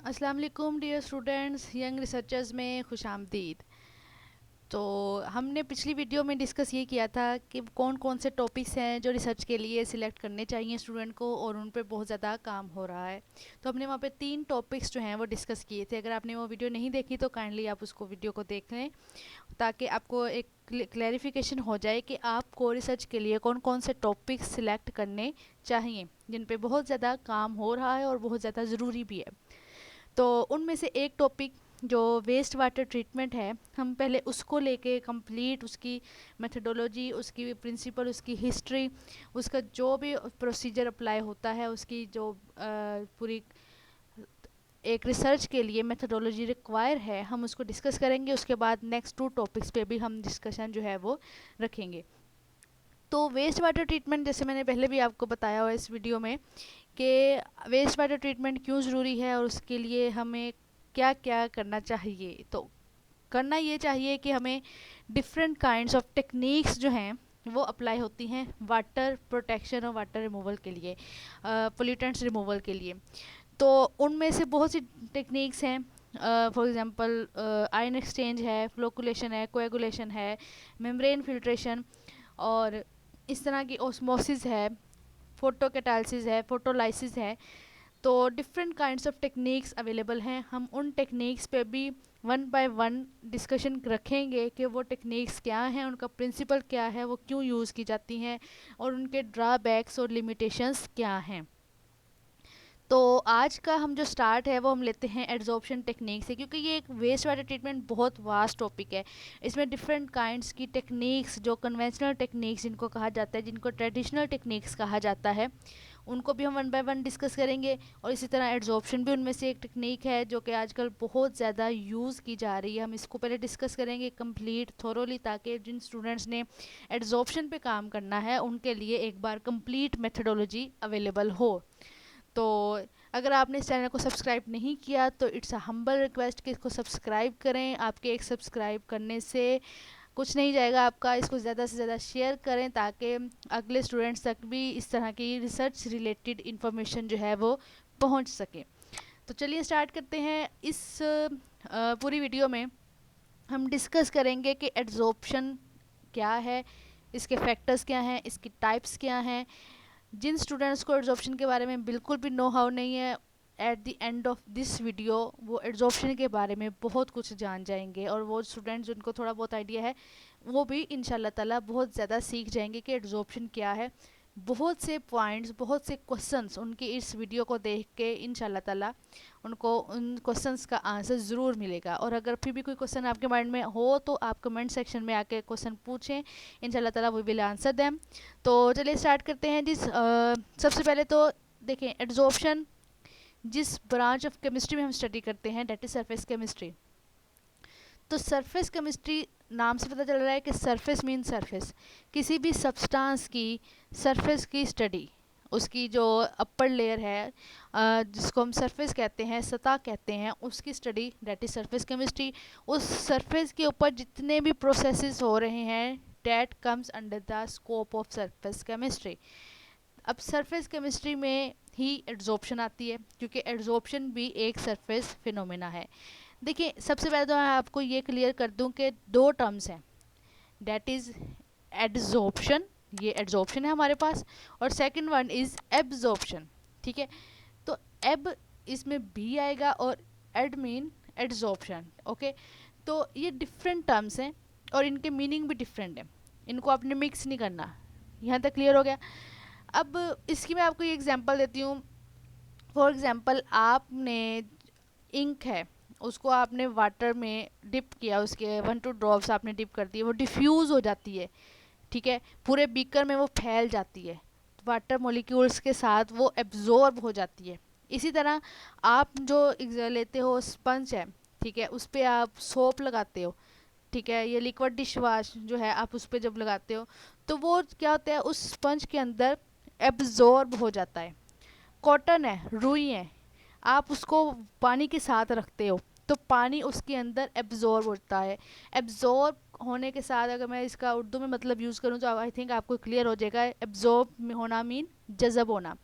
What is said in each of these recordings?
अस्सलाम वालेकुम dear students, young researchers में खुश आमदीद। तो हमने पिछली वीडियो में डिस्कस ये किया था कि कौन कौन से टॉपिक्स हैं जो रिसर्च के लिए सिलेक्ट करने चाहिए स्टूडेंट को, और उन पे बहुत ज़्यादा काम हो रहा है। तो हमने वहाँ पे 3 टॉपिक्स जो हैं वो डिस्कस किए थे। अगर आपने वो वीडियो नहीं देखी तो काइंडली आप उसको वीडियो को देख लें, ताकि आपको एक क्लैरिफिकेशन हो जाए कि आपको रिसर्च के लिए कौन कौन से टॉपिक्स सिलेक्ट करने चाहिए जिन पे बहुत ज़्यादा काम हो रहा है और बहुत ज़्यादा ज़रूरी भी है। तो उनमें से एक टॉपिक जो वेस्ट वाटर ट्रीटमेंट है, हम पहले उसको लेके कंप्लीट उसकी मेथडोलॉजी, उसकी प्रिंसिपल, उसकी हिस्ट्री, उसका जो भी प्रोसीजर अप्लाई होता है, उसकी जो पूरी एक रिसर्च के लिए मेथडोलॉजी रिक्वायर है, हम उसको डिस्कस करेंगे। उसके बाद नेक्स्ट 2 टॉपिक्स पे भी हम डिस्कशन जो है वो रखेंगे। तो वेस्ट वाटर ट्रीटमेंट, जैसे मैंने पहले भी आपको बताया हुआ इस वीडियो में, कि वेस्ट वाटर ट्रीटमेंट क्यों ज़रूरी है और उसके लिए हमें क्या क्या करना चाहिए। तो करना ये चाहिए कि हमें डिफरेंट काइंड्स ऑफ टेक्निक्स जो हैं वो अप्लाई होती हैं वाटर प्रोटेक्शन और वाटर रिमूवल के लिए, पोल्यूटेंट्स रिमूवल के लिए। तो उनमें से बहुत सी टेक्निक्स हैं। फॉर एग्जांपल आयन एक्सचेंज है, फ्लोकुलेशन है, कोएगुलेशन है, मेम्ब्रेन फिल्ट्रेशन, और इस तरह की ओस्मोसिस है, फोटो कैटालिसिस है, फोटोलाइसिस है। तो different kinds of techniques available हैं। हम उन टेक्निक्स पे भी वन बाय वन डिस्कशन रखेंगे कि वो टेक्निक्स क्या हैं, उनका प्रिंसिपल क्या है, वो क्यों यूज़ की जाती हैं, और उनके ड्रॉबैक्स और लिमिटेशंस क्या हैं। तो आज का हम जो स्टार्ट है वो हम लेते हैं एड्जॉर्प्शन टेक्निक से, क्योंकि ये एक वेस्ट वाटर ट्रीटमेंट बहुत वास्ट टॉपिक है। इसमें डिफरेंट काइंड्स की टेक्निक्स, जो कन्वेंशनल टेक्निक्स जिनको कहा जाता है, जिनको ट्रेडिशनल टेक्निक्स कहा जाता है, उनको भी हम वन बाय वन डिस्कस करेंगे। और इसी तरह एड्जॉर्प्शन भी उनमें से एक टेक्निक है जो कि आजकल बहुत ज़्यादा यूज़ की जा रही है। हम इसको पहले डिस्कस करेंगे कंप्लीट थोरोली, ताकि जिन स्टूडेंट्स ने एड्जॉर्प्शन पे काम करना है उनके लिए एक बार कंप्लीट मेथडोलॉजी अवेलेबल हो। तो अगर आपने इस चैनल को सब्सक्राइब नहीं किया तो इट्स अ हम्बल रिक्वेस्ट कि इसको सब्सक्राइब करें। आपके एक सब्सक्राइब करने से कुछ नहीं जाएगा आपका, इसको ज़्यादा से ज़्यादा शेयर करें ताकि अगले स्टूडेंट्स तक भी इस तरह की रिसर्च रिलेटेड इंफॉर्मेशन जो है वो पहुंच सके। तो चलिए स्टार्ट करते हैं। इस पूरी वीडियो में हम डिस्कस करेंगे कि एड्जॉर्प्शन क्या है, इसके फैक्टर्स क्या हैं, इसकी टाइप्स क्या हैं। जिन स्टूडेंट्स को एड्जॉर्प्शन के बारे में बिल्कुल भी नो हाउ नहीं है, at the end of this video वो एड्जॉर्प्शन के बारे में बहुत कुछ जान जाएंगे, और वो स्टूडेंट्स जिनको थोड़ा बहुत आइडिया है वो भी इंशाल्लाह ताला बहुत ज़्यादा सीख जाएंगे कि एड्जॉर्प्शन क्या है। बहुत से पॉइंट्स, बहुत से क्वेश्चंस उनके इस वीडियो को देख के इंशाल्लाह ताला उनको उन क्वेश्चंस का आंसर ज़रूर मिलेगा। और अगर फिर भी कोई क्वेश्चन आपके माइंड में हो तो आप कमेंट सेक्शन में आके क्वेश्चन पूछें, इंशाल्लाह ताला वी विल आंसर देम। तो चलिए स्टार्ट करते हैं। सबसे पहले तो देखें, एड्जॉर्प्शन जिस ब्रांच ऑफ केमिस्ट्री में हम स्टडी करते हैं, डेट इज सरफेस केमिस्ट्री। तो सरफेस केमिस्ट्री नाम से पता चल रहा है कि सरफेस मीन सरफेस, किसी भी सब्सटेंस की सरफेस की स्टडी, उसकी जो अपर लेयर है, जिसको हम सरफेस कहते हैं, सतह कहते हैं, उसकी study that is surface chemistry. उस सरफेस के ऊपर जितने भी प्रोसेसेस हो रहे हैं, that comes under the scope of surface chemistry. अब सरफेस केमिस्ट्री में ही एड्जॉर्प्शन आती है, क्योंकि एड्जॉर्प्शन भी एक सरफेस फिनोमेना है। देखिए, सबसे पहले तो मैं आपको ये क्लियर कर दूं कि 2 टर्म्स हैं, डेट इज़ एड्जॉर्प्शन, ये एड्जॉर्प्शन है हमारे पास, और सेकंड वन इज़ एब्जॉर्प्शन। ठीक है, तो एब इसमें भी आएगा और एड मीन एड्जॉर्प्शन। ओके, तो ये डिफरेंट टर्म्स हैं और इनके मीनिंग भी डिफरेंट है, इनको आपने मिक्स नहीं करना। यहाँ तक क्लियर हो गया। अब इसकी मैं आपको ये एग्जांपल देती हूँ। फॉर एग्जांपल, आपने इंक है, उसको आपने वाटर में डिप किया, उसके 1-2 ड्रॉप्स आपने डिप कर दिए, वो डिफ्यूज़ हो जाती है। ठीक है, पूरे बीकर में वो फैल जाती है, वाटर मॉलिक्यूल्स के साथ वो एब्जॉर्ब हो जाती है। इसी तरह आप जो लेते हो स्पंज है, ठीक है, उस पर आप सोप लगाते हो, ठीक है, ये लिक्विड डिश वाश जो है आप उस पर जब लगाते हो तो वो क्या होता है, उस स्पंज के अंदर एब्जॉर्ब हो जाता है। कॉटन है, रुई है, आप उसको पानी के साथ रखते हो तो पानी उसके अंदर एब्जॉर्ब होता है। एब्जॉर्ब होने के साथ अगर मैं इसका उर्दू में मतलब यूज़ करूँ तो आई थिंक आपको क्लियर हो जाएगा। एब्जॉर्ब होना मीन जज़ब होना।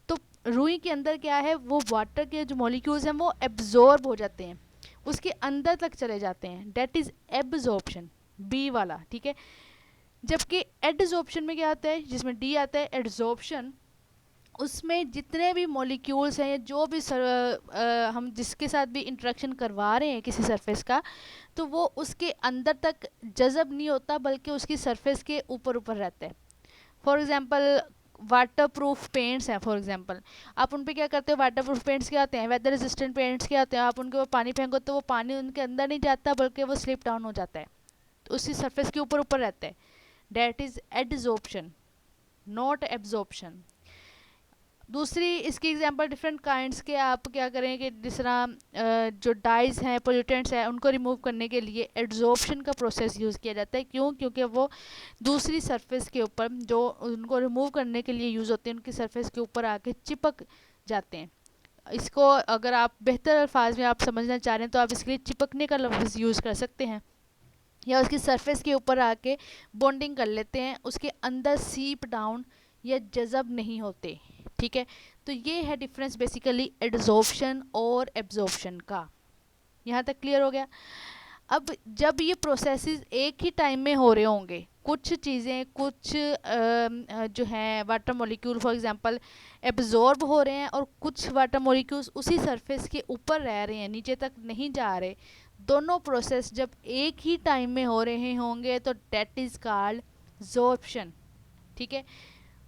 तो रुई के अंदर क्या है, वो वाटर के जो मॉलिक्यूल्स हैं वो एब्जॉर्ब हो जाते हैं, उसके अंदर तक चले जाते हैं, डेट इज़ एब्जॉर्प्शन, बी वाला, ठीक है। जबकि एडजॉर्प्शन में क्या आता है, जिसमें डी आता है एडजॉर्प्शन, उसमें जितने भी मॉलिक्यूल्स हैं, जो भी हम जिसके साथ भी इंटरेक्शन करवा रहे हैं किसी सरफेस का, तो वो उसके अंदर तक जज़ब नहीं होता, बल्कि उसकी सरफेस के ऊपर ऊपर रहता है। For example water proof paints हैं, फॉर एग्जांपल आप उन पे क्या करते हो, वाटर प्रूफ पेंट्स क्या आते हैं, वेदर रेजिस्टेंट पेंट्स क्या आते हैं, आप उनके ऊपर पानी फेंको तो वो पानी उनके अंदर नहीं जाता, बल्कि वो स्लिप डाउन हो जाता है, तो उसी सरफेस के ऊपर ऊपर रहता है, that is adsorption, not absorption. दूसरी इसकी एग्जांपल डिफरेंट काइंड्स के, आप क्या करें कि जिस तरह जो डाइज हैं, पोल्यूटेंट्स हैं, उनको रिमूव करने के लिए एड्जॉर्प्शन का प्रोसेस यूज़ किया जाता है। क्यों? क्योंकि वो दूसरी सरफेस के ऊपर जो उनको रिमूव करने के लिए यूज़ होते हैं, उनकी सरफेस के ऊपर आके चिपक जाते हैं। इसको अगर आप बेहतर अल्फाज में आप समझना चाह रहे हैं तो आप इसके लिए चिपकने का लफ्ज़ यूज़ कर सकते हैं, या उसकी सरफेस के ऊपर आके बॉन्डिंग कर लेते हैं, उसके अंदर सीप डाउन या जज़ब नहीं होते, ठीक है। तो ये है डिफरेंस बेसिकली एड्जॉर्प्शन और एब्जॉर्प्शन का। यहाँ तक क्लियर हो गया। अब जब ये प्रोसेसेस एक ही टाइम में हो रहे होंगे, कुछ चीज़ें, कुछ जो हैं water molecule for example absorb हो रहे हैं, और कुछ वाटर मॉलिक्यूल्स उसी सरफेस के ऊपर रह रहे हैं, नीचे तक नहीं जा रहे, दोनों प्रोसेस जब एक ही टाइम में हो रहे होंगे तो डेट इज़ कॉल्ड ज़ॉर्प्शन, ठीक है।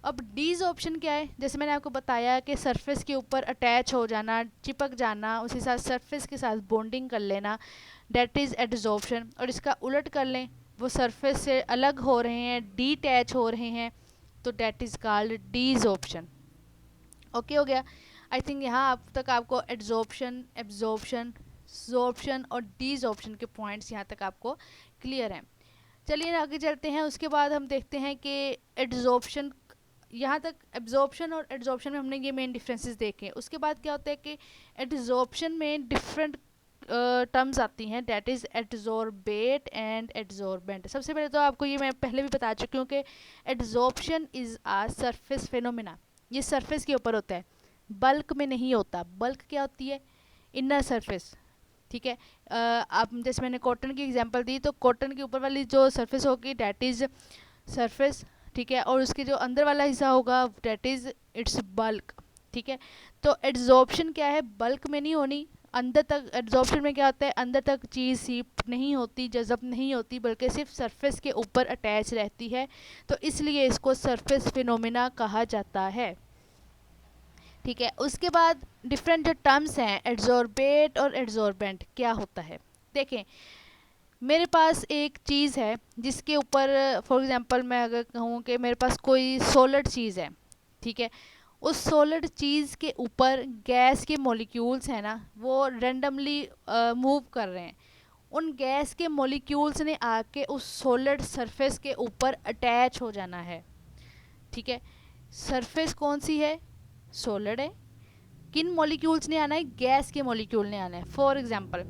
अब डीज़ॉर्प्शन क्या है, जैसे मैंने आपको बताया कि सरफेस के ऊपर अटैच हो जाना, चिपक जाना, उसी साथ सरफेस के साथ बॉन्डिंग कर लेना, डेट इज़ एडजॉर्प्शन। और इसका उलट कर लें, वो सरफेस से अलग हो रहे हैं, डीटैच हो रहे हैं, तो डेट इज़ कॉल्ड डीज़ॉर्प्शन। ओके हो गया। आई थिंक यहाँ अब तक आपको एड्जॉर्प्शन, एब्जॉर्प्शन, ज़ॉर्प्शन और डीज़ॉर्प्शन के पॉइंट्स यहाँ तक आपको क्लियर हैं। चलिए आगे चलते हैं। उसके बाद हम देखते हैं कि एड्जॉर्प्शन, यहाँ तक एब्जॉर्प्शन और एड्जॉर्प्शन में हमने ये मेन डिफरेंसेस देखे। उसके बाद क्या होता है कि एड्जॉर्प्शन में डिफरेंट टर्म्स आती हैं, that is adsorbate and adsorbent. सबसे पहले तो आपको ये मैं पहले भी बता चुकी हूँ कि adsorption is a surface phenomena, ये सरफेस के ऊपर होता है, बल्क में नहीं होता। बल्क क्या होती है, इनर सरफेस, ठीक है। आप जैसे मैंने कॉटन की एग्जांपल दी, तो कॉटन के ऊपर वाली जो सरफेस होगी डेट इज़ सरफेस, ठीक है, और उसके जो अंदर वाला हिस्सा होगा डेट इज़ इट्स बल्क, ठीक है। तो एड्जॉर्प्शन क्या है, बल्क में नहीं होनी, अंदर तक। एड्जॉर्प्शन में क्या होता है, अंदर तक चीज़ सीप नहीं होती, जज़ब नहीं होती, बल्कि सिर्फ सरफेस के ऊपर अटैच रहती है, तो इसलिए इसको सरफेस फिनोमिना कहा जाता है, ठीक है। उसके बाद डिफरेंट जो टर्म्स हैं, एड्जॉर्बेट और एड्जॉर्बेंट, क्या होता है। देखें, मेरे पास एक चीज़ है जिसके ऊपर फॉर एग्जांपल मैं अगर कहूँ कि मेरे पास कोई सॉलिड चीज़ है, ठीक है, उस सॉलिड चीज़ के ऊपर गैस के मॉलिक्यूल्स हैं ना, वो रेंडमली मूव कर रहे हैं। उन गैस के मॉलिक्यूल्स ने आके उस सॉलिड सरफेस के ऊपर अटैच हो जाना है, ठीक है। सरफेस कौन सी है, सॉलिड है। किन मॉलिक्यूल्स ने आना है, गैस के मॉलिक्यूल ने आना है फॉर एग्जांपल,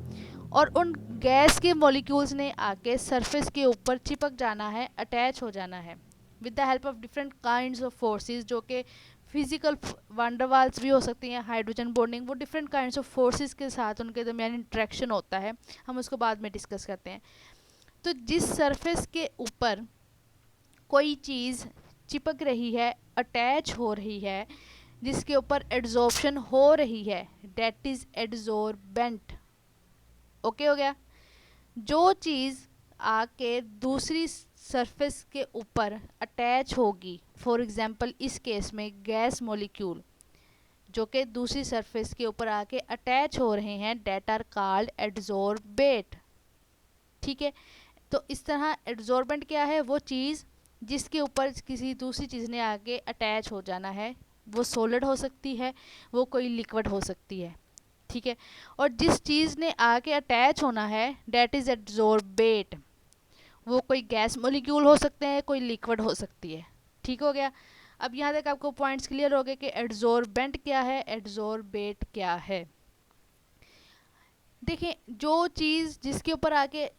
और उन गैस के मॉलिक्यूल्स ने आके सरफेस के ऊपर चिपक जाना है, अटैच हो जाना है with the help of different kinds of forces, जो कि फिजिकल वंडरवाल्स भी हो सकती हैं, हाइड्रोजन बॉन्डिंग, वो डिफरेंट काइंड्स ऑफ फोर्सेस के साथ उनके दरमियान इंट्रैक्शन होता है, हम उसको बाद में डिस्कस करते हैं। तो जिस सरफेस के ऊपर कोई चीज़ चिपक रही है, अटैच हो रही है, जिसके ऊपर एड्जॉर्प्शन हो रही है, डेट इज़ एड्जॉर्बेंट। ओके हो गया। जो चीज़ आके दूसरी सरफेस के ऊपर अटैच होगी, फॉर एग्जांपल इस केस में गैस मॉलिक्यूल जो कि दूसरी सरफेस के ऊपर आके अटैच हो रहे हैं, डेट आर कॉल्ड एड्जॉर्बेट, ठीक है। तो इस तरह एड्जॉर्बेंट क्या है, वो चीज़ जिसके ऊपर किसी दूसरी चीज़ ने आके अटैच हो जाना है, वो सॉलिड हो सकती है, वो कोई लिक्विड हो सकती है, ठीक है। और जिस चीज़ ने आके अटैच होना है, डेट इज़ एड्जॉर्बेट, वो कोई गैस मॉलिक्यूल हो सकते हैं, कोई लिक्विड हो सकती है, ठीक हो गया। अब यहाँ तक आपको पॉइंट्स क्लियर हो गए कि एड्जॉर्बेंट क्या है, एड्जॉर्बेट क्या है। देखिए, जो चीज़ जिसके ऊपर आके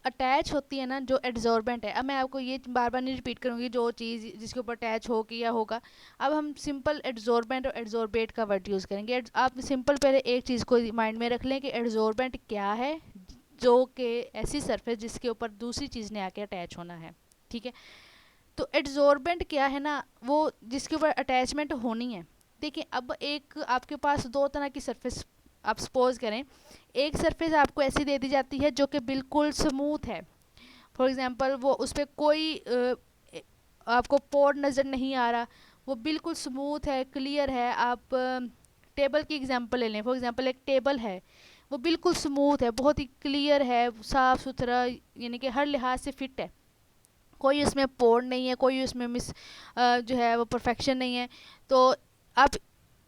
अटैच होती है ना, जो एड्जॉर्बेंट है, अब मैं आपको ये बार बार नहीं रिपीट करूँगी जो चीज़ जिसके ऊपर अटैच हो या होगा। अब हम सिंपल एड्जॉर्बेंट और एड्जॉर्बेट का वर्ड यूज़ करेंगे। आप सिंपल पहले एक चीज़ को माइंड में रख लें कि एड्जॉर्बेंट क्या है, जो कि ऐसी सरफेस जिसके ऊपर दूसरी चीज़ ने आके अटैच होना है। ठीक है, तो एड्जॉर्बेंट क्या है ना, वो जिसके ऊपर अटैचमेंट होनी है। देखिए, अब एक आपके पास दो तरह की सरफेस आप सपोज करें, एक सरफेस आपको ऐसी दे दी जाती है जो कि बिल्कुल स्मूथ है। फॉर एग्जांपल वो उस पर कोई आपको पोर नज़र नहीं आ रहा, वो बिल्कुल स्मूथ है, क्लियर है। आप टेबल की एग्जांपल ले लें। फॉर एग्जांपल एक टेबल है, वो बिल्कुल स्मूथ है, बहुत ही क्लियर है, साफ़ सुथरा, यानी कि हर लिहाज से फिट है, कोई उसमें पोर नहीं है, कोई उसमें जो है वो परफेक्शन नहीं है। तो आप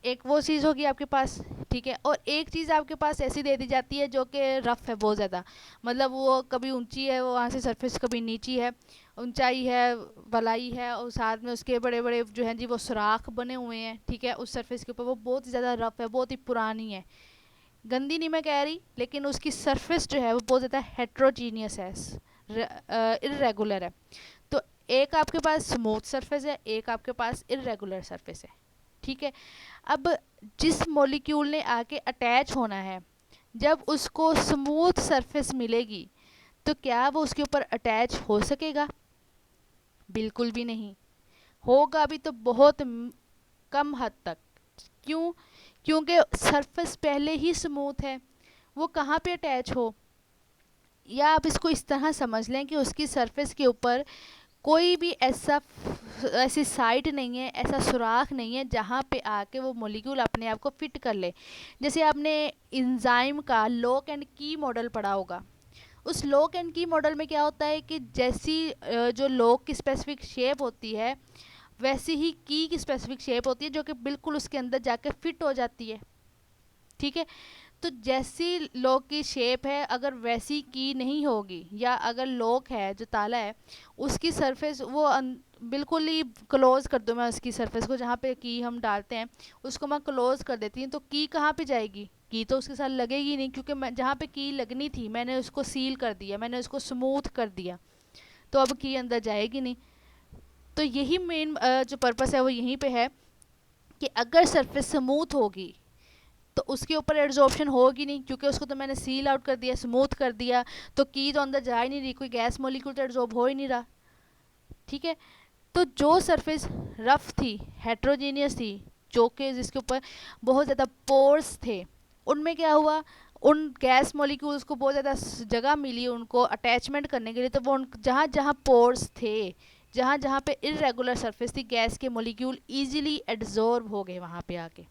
एक वो चीज़ होगी आपके पास, ठीक है। और एक चीज़ आपके पास ऐसी दे दी जाती है जो कि रफ़ है बहुत ज़्यादा, मतलब वो कभी ऊंची है, वो वहाँ से सरफेस कभी नीची है, ऊंचाई है, वलाई है, और साथ में उसके बड़े बड़े जो हैं जी वो सुराख बने हुए हैं, ठीक है, उस सरफेस के ऊपर। वो बहुत ही ज़्यादा रफ़ है, बहुत ही पुरानी है, गंदी नहीं मैं कह रही, लेकिन उसकी सरफेस जो है वो बहुत ज़्यादा हेट्रोजीनियस है, इरेगुलर है। तो एक आपके पास स्मूथ सरफेस है, एक आपके पास इरेगुलर सरफेस है, ठीक है। अब जिस मॉलिक्यूल ने आके अटैच होना है, जब उसको स्मूथ सरफेस मिलेगी तो क्या वो उसके ऊपर अटैच हो सकेगा? बिल्कुल भी नहीं होगा, भी तो बहुत कम हद तक। क्यों? क्योंकि सरफेस पहले ही स्मूथ है, वो कहाँ पे अटैच हो। या आप इसको इस तरह समझ लें कि उसकी सरफेस के ऊपर कोई भी ऐसी साइट नहीं है, ऐसा सुराख नहीं है जहाँ पे आके वो मॉलिक्यूल अपने आप को फिट कर ले। जैसे आपने इंजाइम का लॉक एंड की मॉडल पढ़ा होगा, उस लॉक एंड की मॉडल में क्या होता है कि जैसी जो लॉक की स्पेसिफिक शेप होती है, वैसी ही की स्पेसिफिक शेप होती है जो कि बिल्कुल उसके अंदर जाके फिट हो जाती है, ठीक है। तो जैसी लॉक की शेप है, अगर वैसी की नहीं होगी, या अगर लॉक है जो ताला है उसकी सरफेस वो बिल्कुल ही क्लोज कर दूँ मैं उसकी सरफेस को, जहाँ पे की हम डालते हैं उसको मैं क्लोज कर देती हूँ, तो की कहाँ पे जाएगी? की तो उसके साथ लगेगी नहीं, क्योंकि मैं जहाँ पे की लगनी थी मैंने उसको सील कर दिया, मैंने उसको स्मूथ कर दिया, तो अब की अंदर जाएगी नहीं। तो यही मेन जो पर्पस है वो यहीं पे है कि अगर सरफेस स्मूथ होगी तो उसके ऊपर एड्जॉर्प्शन होगी नहीं, क्योंकि उसको तो मैंने सील आउट कर दिया, स्मूथ कर दिया, तो की तो अंदर जा ही नहीं रही, कोई गैस मॉलिक्यूल तो एड्जॉर्ब हो ही नहीं रहा, ठीक है। तो जो सरफेस रफ थी, हेट्रोजीनियस थी, जो कि जिसके ऊपर बहुत ज़्यादा पोर्स थे, उनमें क्या हुआ, उन गैस मॉलिक्यूल्स को बहुत ज़्यादा जगह मिली उनको अटैचमेंट करने के लिए, तो वो जहाँ जहाँ पोर्स थे, जहाँ जहाँ पे इरेगुलर सरफेस थी, गैस के मॉलिक्यूल इजीली एड्जॉर्ब हो गए वहाँ पे आके।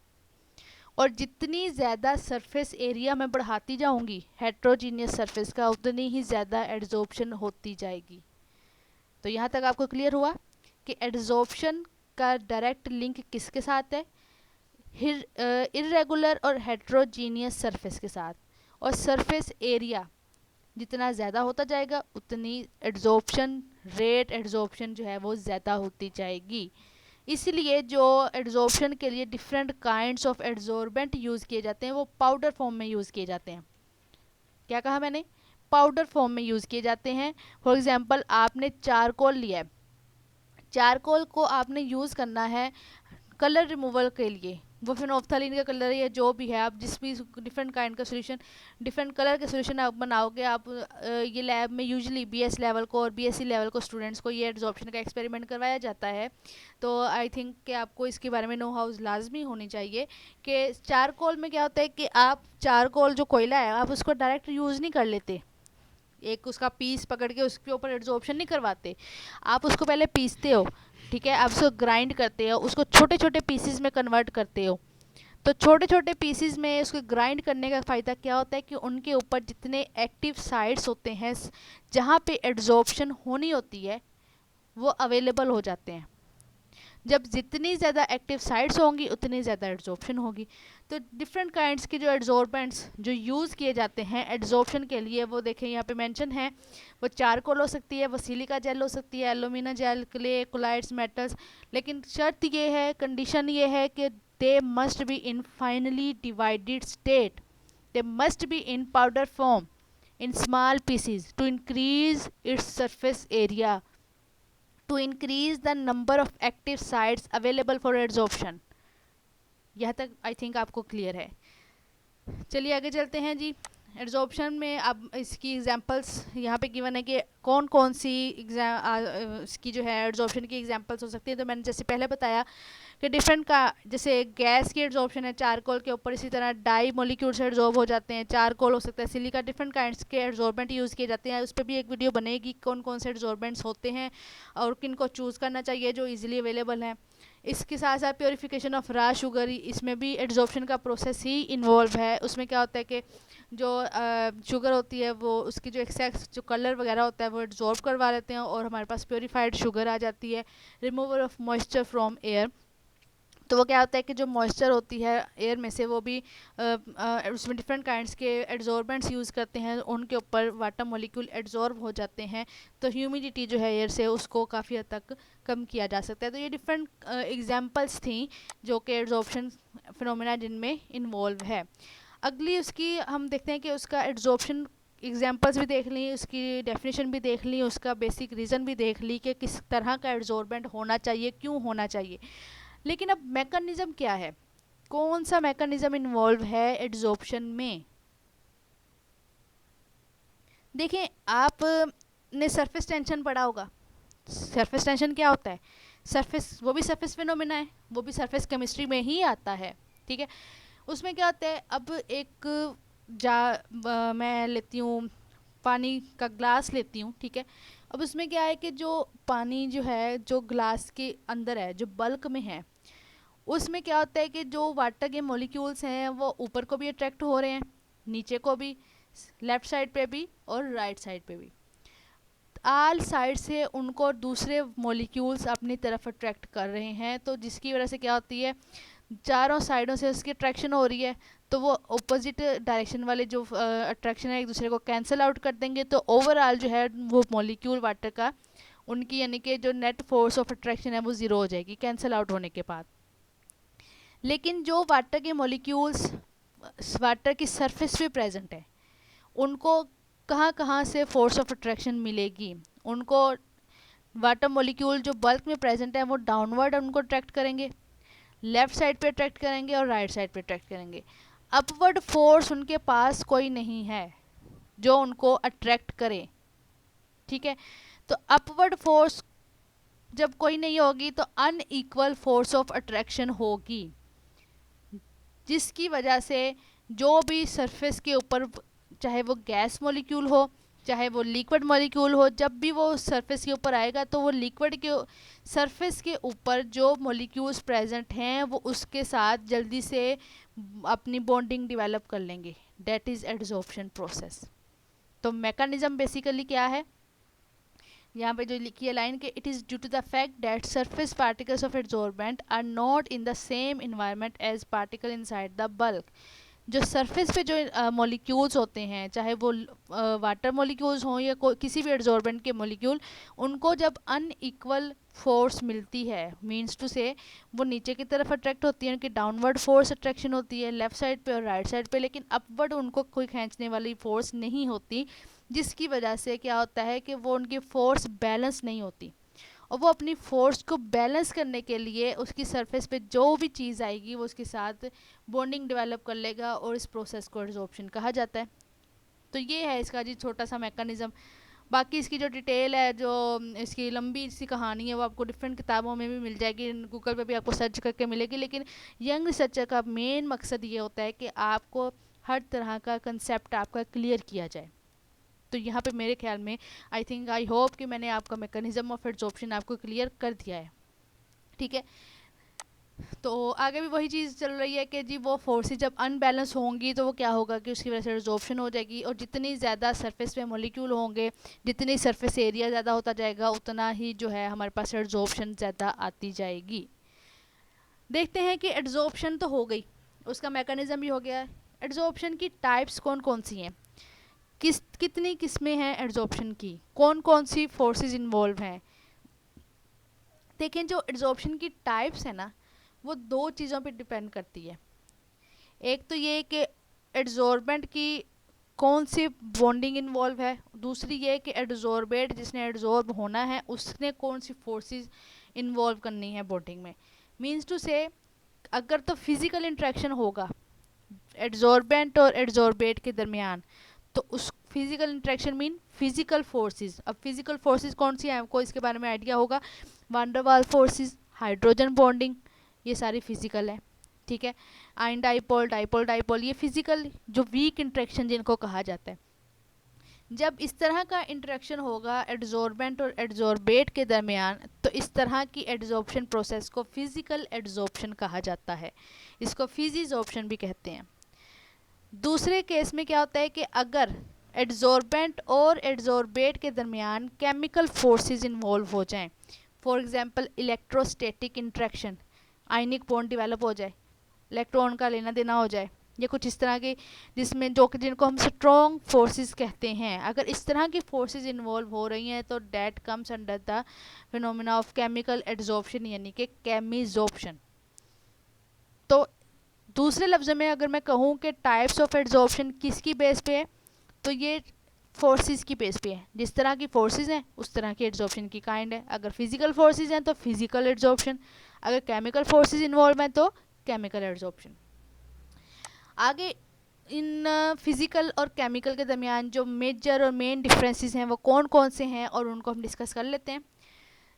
और जितनी ज़्यादा सरफेस एरिया मैं बढ़ाती जाऊंगी हेट्रोजीनियस सरफेस का, उतनी ही ज़्यादा एड्जॉर्प्शन होती जाएगी। तो यहाँ तक आपको क्लियर हुआ कि एड्जॉर्प्शन का डायरेक्ट लिंक किसके साथ है? इरेगुलर और हेट्रोजीनियस सरफेस के साथ। और सरफेस एरिया जितना ज़्यादा होता जाएगा उतनी एड्जॉर्प्शन रेट, एड्जॉर्प्शन जो है वो ज़्यादा होती जाएगी। इसलिए जो एड्जॉर्प्शन के लिए different kinds of adsorbent use किए जाते हैं वो पाउडर फॉर्म में यूज़ किए जाते हैं। क्या कहा मैंने? पाउडर फॉर्म में यूज़ किए जाते हैं। फॉर एग्जांपल आपने चारकोल लिया है, चारकोल को आपने यूज़ करना है कलर रिमूवल के लिए, वो फिनोफ्थलीन का कलर या जो भी है, आप जिस भी डिफरेंट काइंड का सोल्यूशन, डिफरेंट कलर के सोल्यूशन आप बनाओगे। आप ये लैब में यूजुअली बीएस लेवल को और बीएससी लेवल को स्टूडेंट्स को ये एड्जॉर्प्शन का एक्सपेरिमेंट करवाया जाता है। तो आई थिंक कि आपको इसके बारे में नो हाउस लाजमी होनी चाहिए कि चारकोल में क्या होता है कि आप चारकोल जो कोयला है आप उसको डायरेक्ट यूज़ नहीं कर लेते, एक उसका पीस पकड़ के उसके ऊपर एड्जॉर्प्शन नहीं करवाते, आप उसको पहले पीसते हो, ठीक है, आप उसको ग्राइंड करते हो, उसको छोटे छोटे पीसेस में कन्वर्ट करते हो। तो छोटे छोटे पीसेस में उसको ग्राइंड करने का फ़ायदा क्या होता है कि उनके ऊपर जितने एक्टिव साइट्स होते हैं जहाँ पे एड्जॉर्प्शन होनी होती है वो अवेलेबल हो जाते हैं। जब जितनी ज़्यादा एक्टिव साइट्स होंगी उतनी ज़्यादा एड्जॉर्प्शन होगी। तो डिफरेंट काइंड्स के जो एड्जॉर्बेंट्स जो यूज़ किए जाते हैं एड्जॉर्प्शन के लिए वो देखें यहाँ पे मेंशन है। वो चारकोल हो सकती है, वो सिलिका जेल हो सकती है, alumina gel, clay, colloids, metals. लेकिन शर्त ये है, कंडीशन ये है कि they must be in finely divided state, they must be in powder form, in small pieces to increase its surface area, to increase the number of active sites available for adsorption. यह तक I think आपको clear है. चलिए आगे चलते हैं जी. Adsorption में अब इसकी एग्जांपल्स यहाँ पे गिवन है कि कौन कौन सी इसकी जो है एड्जॉर्प्शन की एग्जांपल्स हो सकती है. तो मैंने जैसे पहले बताया कि डिफरेंट का, जैसे गैस की एड्जॉर्प्शन है चारकोल के ऊपर, इसी तरह डाई मोलिक्यूल से एड्जॉर्ब हो जाते हैं. चारकोल हो सकता है, सिलिका, डिफरेंट काइंड्स के एड्जॉर्बेंट यूज़ किए जाते हैं. उस पर भी एक वीडियो बनेगी कौन कौन से एड्जॉर्बेंट्स होते हैं और किन को चूज़ करना चाहिए जो ईजिली अवेलेबल हैं. इसके साथ साथ प्योरीफिकेशन ऑफ रॉ शुगर, इसमें भी एड्जॉर्प्शन का प्रोसेस ही इन्वॉल्व है. उसमें क्या होता है कि जो शुगर होती है वो उसकी जो एक्सेस जो कलर वगैरह होता है वो एड्जॉर्ब करवा लेते हैं और हमारे पास प्योरीफाइड शुगर आ जाती है. Removal of moisture from air, तो वो क्या होता है कि जो मॉइस्चर होती है एयर में से वो भी उसमें डिफरेंट काइंड्स के एड्जॉर्बेंट्स यूज़ करते हैं, उनके ऊपर वाटर मॉलिक्यूल एड्जॉर्ब हो जाते हैं. तो ह्यूमिडिटी जो है एयर से उसको काफ़ी हद तक कम किया जा सकता है. तो ये डिफरेंट एग्जांपल्स थी जो कि एड्जॉर्प्शन फिनोमेना जिनमें इन्वॉल्व है. अगली उसकी हम देखते हैं कि उसका एड्जॉर्प्शन एग्जांपल्स भी देख ली, उसकी डेफिनेशन भी देख ली, उसका बेसिक रीज़न भी देख ली कि किस तरह का एड्जॉर्बेंट होना चाहिए, क्यों होना चाहिए. लेकिन अब मैकेनिज्म क्या है, कौन सा मैकेनिज्म इन्वॉल्व है एड्जॉर्प्शन में. देखें, आपने सरफेस टेंशन पढ़ा होगा. सरफेस टेंशन क्या होता है, सरफेस, वो भी सरफेस फिनोमेना है, वो भी सरफेस केमिस्ट्री में ही आता है. ठीक है, उसमें क्या होता है, अब एक मैं लेती हूँ पानी का ग्लास लेती हूँ. ठीक है, अब उसमें क्या है कि जो पानी जो है जो ग्लास के अंदर है जो बल्क में है, उसमें क्या होता है कि जो वाटर के मॉलिक्यूल्स हैं वो ऊपर को भी अट्रैक्ट हो रहे हैं, नीचे को भी, लेफ्ट साइड पे भी और राइट साइड पे भी. ऑल साइड से उनको दूसरे मॉलिक्यूल्स अपनी तरफ अट्रैक्ट कर रहे हैं. तो जिसकी वजह से क्या होती है, चारों साइडों से उसकी अट्रैक्शन हो रही है. तो वो अपोजिट डायरेक्शन वाले जो अट्रैक्शन है एक दूसरे को कैंसिल आउट कर देंगे. तो ओवरऑल जो है वो मॉलिक्यूल वाटर का, उनकी यानी कि जो नेट फोर्स ऑफ अट्रैक्शन है वो ज़ीरो हो जाएगी कैंसिल आउट होने के बाद. लेकिन जो वाटर के मॉलिक्यूल्स वाटर की सरफेस पे प्रेजेंट है, उनको कहाँ कहाँ से फोर्स ऑफ अट्रैक्शन मिलेगी. उनको वाटर मॉलिक्यूल जो बल्क में प्रेजेंट है वो डाउनवर्ड उनको अट्रैक्ट करेंगे, लेफ़्ट साइड पे अट्रैक्ट करेंगे और राइट साइड पे अट्रैक्ट करेंगे. अपवर्ड फोर्स उनके पास कोई नहीं है जो उनको अट्रैक्ट करे. ठीक है, तो अपवर्ड फोर्स जब कोई नहीं होगी तो अनइक्वल फोर्स ऑफ अट्रैक्शन होगी, जिसकी वजह से जो भी सरफेस के ऊपर, चाहे वो गैस मॉलिक्यूल हो चाहे वो लिक्विड मॉलिक्यूल हो, जब भी वो सरफेस के ऊपर आएगा तो वो लिक्विड के सरफेस के ऊपर जो मॉलिक्यूल्स प्रेजेंट हैं वो उसके साथ जल्दी से अपनी बॉन्डिंग डेवलप कर लेंगे. That is adsorption process. तो मैकेनिज्म बेसिकली क्या है, यहाँ पे जो लिखी है लाइन के, it is due to the fact that surface particles of adsorbent are not in the same environment as particle inside the bulk. जो सरफेस पे जो मॉलिक्यूल्स होते हैं, चाहे वो वाटर मॉलिक्यूल्स हों या किसी भी एड्जॉर्बेंट के मॉलिक्यूल, उनको जब अनइक्वल फोर्स मिलती है, मींस टू से वो नीचे की तरफ अट्रैक्ट होती है, उनकी डाउनवर्ड फोर्स अट्रैक्शन होती है लेफ़्ट साइड पे और राइट साइड पे, लेकिन अपवर्ड उनको कोई खींचने वाली फोर्स नहीं होती, जिसकी वजह से क्या होता है कि वो उनकी फोर्स बैलेंस नहीं होती. और वो अपनी फोर्स को बैलेंस करने के लिए उसकी सरफेस पे जो भी चीज़ आएगी वो उसके साथ बॉन्डिंग डेवलप कर लेगा और इस प्रोसेस को एड्जॉर्प्शन कहा जाता है. तो ये है इसका जी छोटा सा मैकेनिज़्म. बाकी इसकी जो डिटेल है, जो इसकी लंबी सी कहानी है, वो आपको डिफरेंट किताबों में भी मिल जाएगी, गूगल पे भी आपको सर्च करके मिलेगी. लेकिन यंग रिसर्चर का मेन मकसद ये होता है कि आपको हर तरह का कंसेप्ट आपका क्लियर किया जाए. तो यहाँ पे मेरे ख्याल में आई होप कि मैंने आपका मैकेनिज्म ऑफ एड्जॉर्प्शन आपको क्लियर कर दिया है. ठीक है, तो आगे भी वही चीज़ चल रही है कि जी वो फोर्सेस जब अनबैलेंस होंगी तो वो क्या होगा कि उसकी वजह से एड्जॉर्प्शन हो जाएगी, और जितनी ज़्यादा सरफेस पे मॉलिक्यूल होंगे, जितनी सरफेस एरिया ज़्यादा होता जाएगा, उतना ही जो है हमारे पास एड्जॉर्प्शन ज़्यादा आती जाएगी. देखते हैं कि एड्जॉर्प्शन तो हो गई, उसका मैकेनिज्म भी हो गया. एड्जॉर्प्शन की टाइप्स कौन कौन सी हैं, कितनी किस्में हैं एड्जॉर्प्शन की, कौन कौन सी फोर्सेस इन्वॉल्व हैं. देखें, जो एड्जॉर्प्शन की टाइप्स है ना, वो दो चीज़ों पे डिपेंड करती है. एक तो ये कि एड्जॉर्बेंट की कौन सी बॉन्डिंग इन्वॉल्व है, दूसरी ये कि एड्जॉर्बेट जिसने एड्जॉर्ब होना है उसने कौन सी फोर्सेस इन्वॉल्व करनी है बॉन्डिंग में। मीन्स टू से अगर तो फिजिकल इंट्रैक्शन होगा एड्जॉर्बेंट और एड्जॉर्बेट के दरमियान, तो उस physical interaction mean physical forces. अब फिजिकल फोर्सेस कौन सी हैं आपको इसके बारे में आइडिया होगा, वांडरवाल फोर्सेस, हाइड्रोजन बॉन्डिंग, ये सारी फिजिकल है। ठीक है, आयन डाइपोल, डाइपोल डाइपोल, ये फिजिकल जो वीक इंट्रैक्शन जिनको कहा जाता है। जब इस तरह का इंटरेक्शन होगा एड्जॉर्बेंट और एड्जॉर्बेट के दरमियान, तो इस तरह की एड्जॉर्प्शन प्रोसेस को फिजिकल एड्जॉर्प्शन कहा जाता है, इसको फिजिजॉर्प्शन भी कहते हैं। दूसरे केस में क्या होता है कि अगर एड्जॉर्बेंट और एड्जॉर्बेट के दरमियान केमिकल फोर्सेस इन्वॉल्व हो जाएं, for example electrostatic interaction, ionic bond develop हो जाए, इलेक्ट्रॉन का लेना देना हो जाए, या कुछ इस तरह के जिसमें जो कि जिनको हम स्ट्रॉन्ग फोर्सेस कहते हैं, अगर इस तरह की फोर्सेस इन्वॉल्व हो रही हैं तो that comes under the phenomena of chemical adsorption यानी कि केमिजॉर्प्शन। तो दूसरे लफ्ज़ों में अगर मैं कहूँ कि टाइप्स ऑफ एड्जॉर्प्शन किसकी बेस पे है, तो ये फोर्सेस की बेस पे है। जिस तरह की फोर्सेस हैं उस तरह की एड्जॉर्प्शन की काइंड है। अगर फिजिकल फोर्सेस हैं तो फिजिकल एड्जॉर्प्शन, अगर केमिकल फोर्सेस इन्वॉल्व हैं तो केमिकल एड्जॉर्प्शन। आगे इन फिजिकल और केमिकल के दरमियान जो मेजर और मेन डिफरेंसेस हैं वो कौन कौन से हैं और उनको हम डिस्कस कर लेते हैं।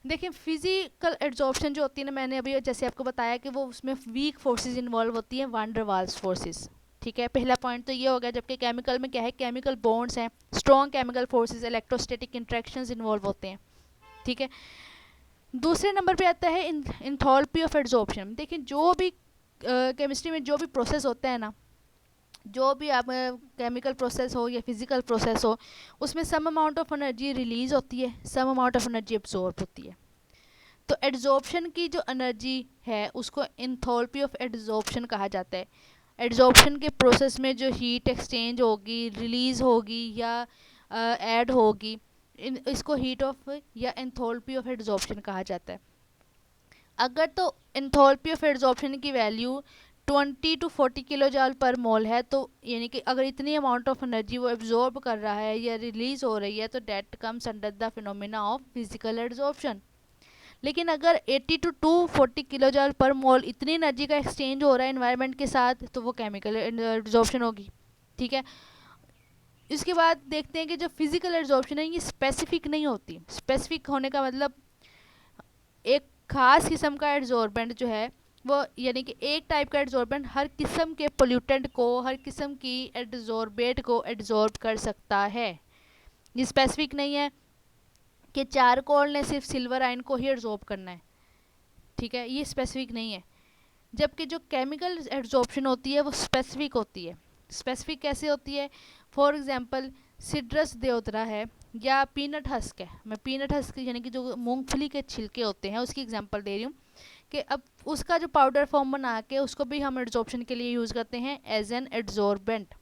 देखिए फिजिकल एड्जॉर्प्शन जो होती है ना, मैंने अभी जैसे आपको बताया कि वो उसमें वीक फोर्सेस इन्वॉल्व होती हैं, वान डर वाल्स फोर्सेस। ठीक है, पहला पॉइंट तो ये हो गया। जबकि केमिकल में क्या है, केमिकल बॉन्ड्स हैं, strong chemical forces, electrostatic interactions involve होते हैं। ठीक है, दूसरे नंबर पे आता है इंथैल्पी ऑफ एड्जॉर्प्शन। देखिए जो भी केमिस्ट्री में जो भी प्रोसेस होता है ना, जो भी आप केमिकल प्रोसेस हो या फिजिकल प्रोसेस हो, उसमें some amount of energy release होती है, some amount of energy absorb होती है। तो एड्जॉर्प्शन की जो एनर्जी है उसको एंथैल्पी ऑफ एड्जॉर्प्शन कहा जाता है। एड्जॉर्प्शन के प्रोसेस में जो हीट एक्सचेंज होगी, रिलीज होगी या ऐड होगी, इसको हीट ऑफ या एंथैल्पी ऑफ एड्जॉर्प्शन कहा जाता है। अगर तो एंथैल्पी ऑफ एड्जॉर्प्शन की वैल्यू 20 to 40 किलो जॉल पर मोल है, तो यानी कि अगर इतनी अमाउंट ऑफ एनर्जी वो एब्जॉर्ब कर रहा है या रिलीज हो रही है, तो date comes under the phenomena of physical adsorption. लेकिन अगर 80 to 240 किलो जॉल पर मोल इतनी एनर्जी का एक्सचेंज हो रहा है एनवायरनमेंट के साथ, तो वो केमिकल एड्जॉर्प्शन होगी। ठीक है, इसके बाद देखते हैं कि जो फिजिकल एड्जॉर्प्शन है ये स्पेसिफिक नहीं होती। स्पेसिफिक होने का मतलब एक खास किस्म का एड्जॉर्बेंट जो है वो, यानी कि एक टाइप का एड्जॉर्बेंट हर किस्म के पोल्यूटेंट को, हर किस्म की एड्जॉर्बेट को एड्जॉर्ब कर सकता है। ये स्पेसिफिक नहीं है कि चारकोल ने सिर्फ सिल्वर आयन को ही एड्जॉर्ब करना है। ठीक है, ये स्पेसिफिक नहीं है। जबकि जो केमिकल एड्जॉर्प्शन होती है वो स्पेसिफिक होती है। स्पेसिफिक कैसे होती है, फॉर एग्जांपल सिट्रस देवतरा है या पीनट हस्क है। मैं पीनट हस्क यानी कि जो मूंगफली के छिलके होते हैं उसकी एग्जांपल दे रही हूँ कि अब उसका जो पाउडर फॉर्म बना के उसको भी हम एड्जॉर्प्शन के लिए यूज़ करते हैं एज एन एड्जॉर्बेंट।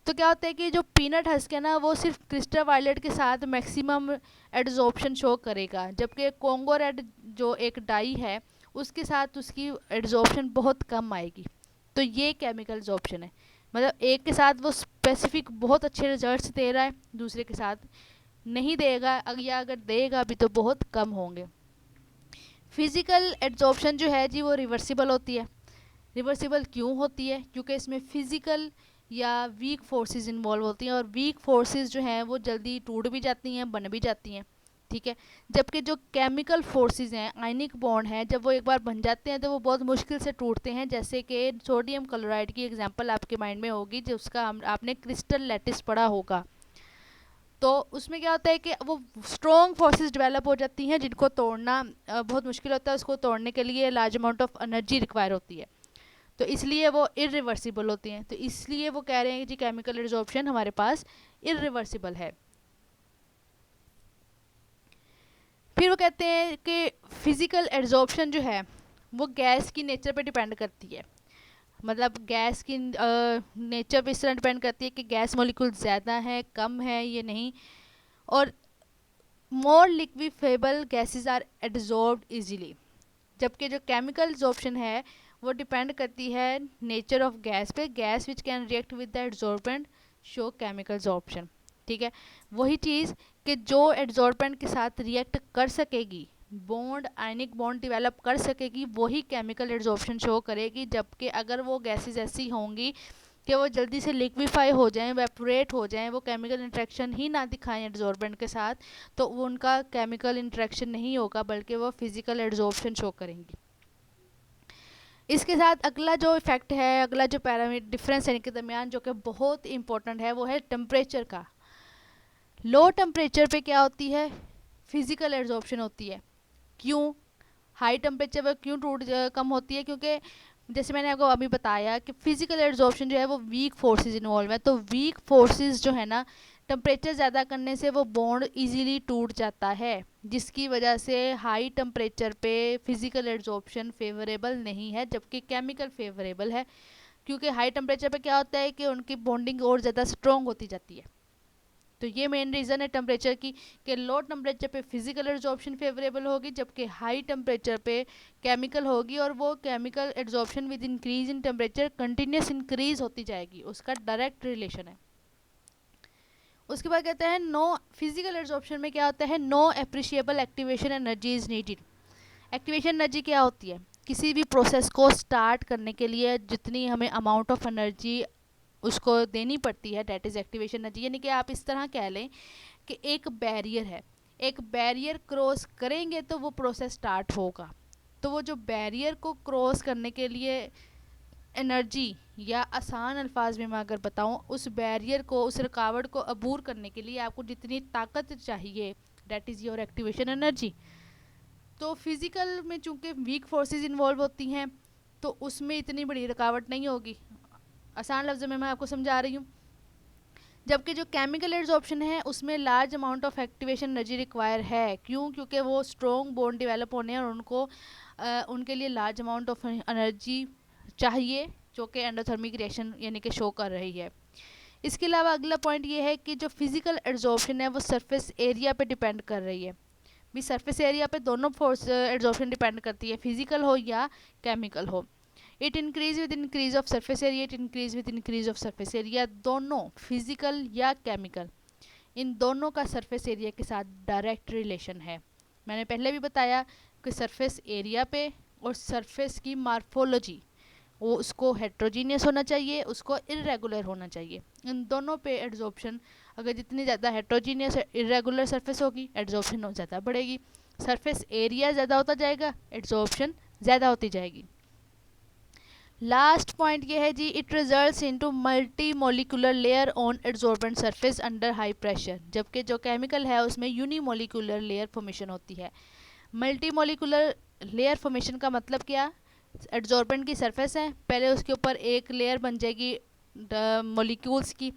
तो क्या होता है कि जो पीनट हस्क है ना वो सिर्फ क्रिस्टल वायलेट के साथ मैक्सिमम एड्जॉर्प्शन शो करेगा, जबकि कोंगो रेड जो एक डाई है उसके साथ उसकी एड्जॉर्प्शन बहुत कम आएगी। तो ये केमिकल एड्जॉर्प्शन है, मतलब एक के साथ वो स्पेसिफिक बहुत अच्छे रिजल्ट्स दे रहा है, दूसरे के साथ नहीं देगा, या अगर देगा भी तो बहुत कम होंगे। फिजिकल एड्जॉर्प्शन जो है जी वो रिवर्सिबल होती है। रिवर्सिबल क्यों होती है, क्योंकि इसमें फिजिकल या वीक फोर्सेस इन्वॉल्व होती हैं, और वीक फोर्सेस जो हैं वो जल्दी टूट भी जाती हैं, बन भी जाती हैं। ठीक है, जबकि जो केमिकल फोर्सेस हैं, आयनिक बॉन्ड हैं, जब वो एक बार बन जाते हैं तो वो बहुत मुश्किल से टूटते हैं। जैसे कि सोडियम क्लोराइड की एग्जांपल आपके माइंड में होगी, जो उसका आपने क्रिस्टल लैटिस पढ़ा होगा। तो उसमें क्या होता है कि वो स्ट्रॉन्ग फोर्सेस डेवलप हो जाती हैं जिनको तोड़ना बहुत मुश्किल होता है। उसको तोड़ने के लिए large amount of energy require होती है, तो इसलिए वो इरिवर्सिबल होती हैं। तो इसलिए वो कह रहे हैं कि केमिकल एड्जॉर्प्शन हमारे पास इरिवर्सिबल है। फिर वो कहते हैं कि फिजिकल एड्जॉर्प्शन जो है वो गैस की नेचर पे डिपेंड करती है। मतलब गैस की नेचर पे इस तरह डिपेंड करती है कि गैस मॉलिक्यूल ज़्यादा है, कम है, ये नहीं। और मोर लिक्विफेबल गैसेस आर एड्जॉर्ब्ड इजीली। जबकि जो केमिकल एड्जॉर्प्शन है वो डिपेंड करती है नेचर ऑफ गैस पे, gas which can react with the adsorbent show chemical absorption. ठीक है, वही चीज़ कि जो एड्जॉर्बेंट के साथ रिएक्ट कर सकेगी, बॉन्ड आयनिक बॉन्ड डेवलप कर सकेगी, वही केमिकल एड्जॉर्प्शन शो करेगी। जबकि अगर वो गैसेस ऐसी होंगी कि वो जल्दी से लिक्विफाई हो जाएं, वेपोरेट हो जाएं, वो केमिकल इंटरेक्शन ही ना दिखाएं एड्जॉर्बेंट के साथ, तो वो उनका केमिकल इंटरेक्शन नहीं होगा बल्कि वो फिजिकल एड्जॉर्प्शन शो करेंगी। इसके साथ अगला जो इफेक्ट है, अगला जो पैरामीटर डिफरेंस है इनके दरमियान जो कि बहुत इंपॉर्टेंट है, वो है टेम्परेचर का। लो टेम्परेचर पे क्या होती है, फिजिकल एड्जॉर्प्शन होती है। क्यों हाई टेम्परेचर पर क्यों टूट कम होती है? क्योंकि जैसे मैंने आपको अभी बताया कि फिजिकल एड्जॉर्प्शन जो है वो वीक फोर्सेस इन्वॉल्व है। तो वीक फोर्सेस जो है ना, टेम्परेचर ज़्यादा करने से वो बॉन्ड इजीली टूट जाता है, जिसकी वजह से हाई टेम्परेचर पे फिजिकल एड्जॉर्प्शन फेवरेबल नहीं है, जबकि केमिकल फेवरेबल है। क्योंकि हाई टेम्परेचर पे क्या होता है कि उनकी बॉन्डिंग और ज़्यादा स्ट्रॉन्ग होती जाती है। तो ये मेन रीज़न है टेम्परेचर की, कि लो टेम्परेचर पे फिजिकल एड्जॉर्प्शन फेवरेबल होगी, जबकि हाई टेम्परेचर पे केमिकल होगी, और वो chemical adsorption with increase in temperature continuous increase होती जाएगी, उसका डायरेक्ट रिलेशन है। उसके बाद कहते हैं नो फिजिकल एड्जॉर्प्शन में क्या होता है, no appreciable activation energy is needed. Activation energy क्या होती है? किसी भी प्रोसेस को स्टार्ट करने के लिए जितनी हमें अमाउंट ऑफ एनर्जी उसको देनी पड़ती है, डेट इज़ एक्टिवेशन एनर्जी। यानी कि आप इस तरह कह लें कि एक बैरियर है, एक बैरियर क्रॉस करेंगे तो वो प्रोसेस स्टार्ट होगा। तो वो जो बैरियर को क्रॉस करने के लिए एनर्जी, या आसान अल्फाज में मैं अगर बताऊं, उस बैरियर को, उस रुकावट को अबूर करने के लिए आपको जितनी ताकत चाहिए, that is your activation energy. तो फिज़िकल में चूंकि वीक फोर्सेस इन्वॉल्व होती हैं, तो उसमें इतनी बड़ी रुकावट नहीं होगी। आसान लफ्ज़ में मैं आपको समझा रही हूँ। जबकि जो केमिकल एड्जॉर्प्शन है उसमें large amount of activation energy require है। क्यों? क्योंकि वो स्ट्रॉन्ग बॉन्ड डेवलप होने और उनको उनके लिए लार्ज अमाउंट ऑफ एनर्जी चाहिए, जो कि एंडोथर्मिक रिएक्शन यानी कि शो कर रही है। इसके अलावा अगला पॉइंट ये है कि जो फिजिकल एड्जॉर्प्शन है वो सरफेस एरिया पे डिपेंड कर रही है। भी सरफेस एरिया पे दोनों फोर्स एड्जॉर्प्शन डिपेंड करती है, फिजिकल हो या केमिकल हो। It increase with increase of surface area, it increase with increase of surface area, दोनों फिजिकल या केमिकल, इन दोनों का सरफेस एरिया के साथ डायरेक्ट रिलेशन है। मैंने पहले भी बताया कि सरफेस एरिया पे और सरफेस की मार्फोलॉजी, वो उसको हेट्रोजीनियस होना चाहिए, उसको इरेगुलर होना चाहिए। इन दोनों पे एड्जॉर्प्शन, अगर जितनी ज़्यादा हेट्रोजीनियस इरेगुलर सरफेस होगी, एड्जॉर्प्शन ज़्यादा बढ़ेगी। सरफेस एरिया ज़्यादा होता जाएगा, एड्जॉर्प्शन ज़्यादा होती जाएगी। लास्ट पॉइंट ये है जी, it results into multi molecular layer on adsorbent surface under high pressure. जबकि जो केमिकल है उसमें यूनिमोलिकुलर लेयर फॉर्मेशन होती है। मल्टी मोलिकुलर लेयर फॉर्मेशन का मतलब क्या? एड्जॉर्बेंट की सरफेस है, पहले उसके ऊपर एक लेयर बन जाएगी मॉलिक्यूल्स की,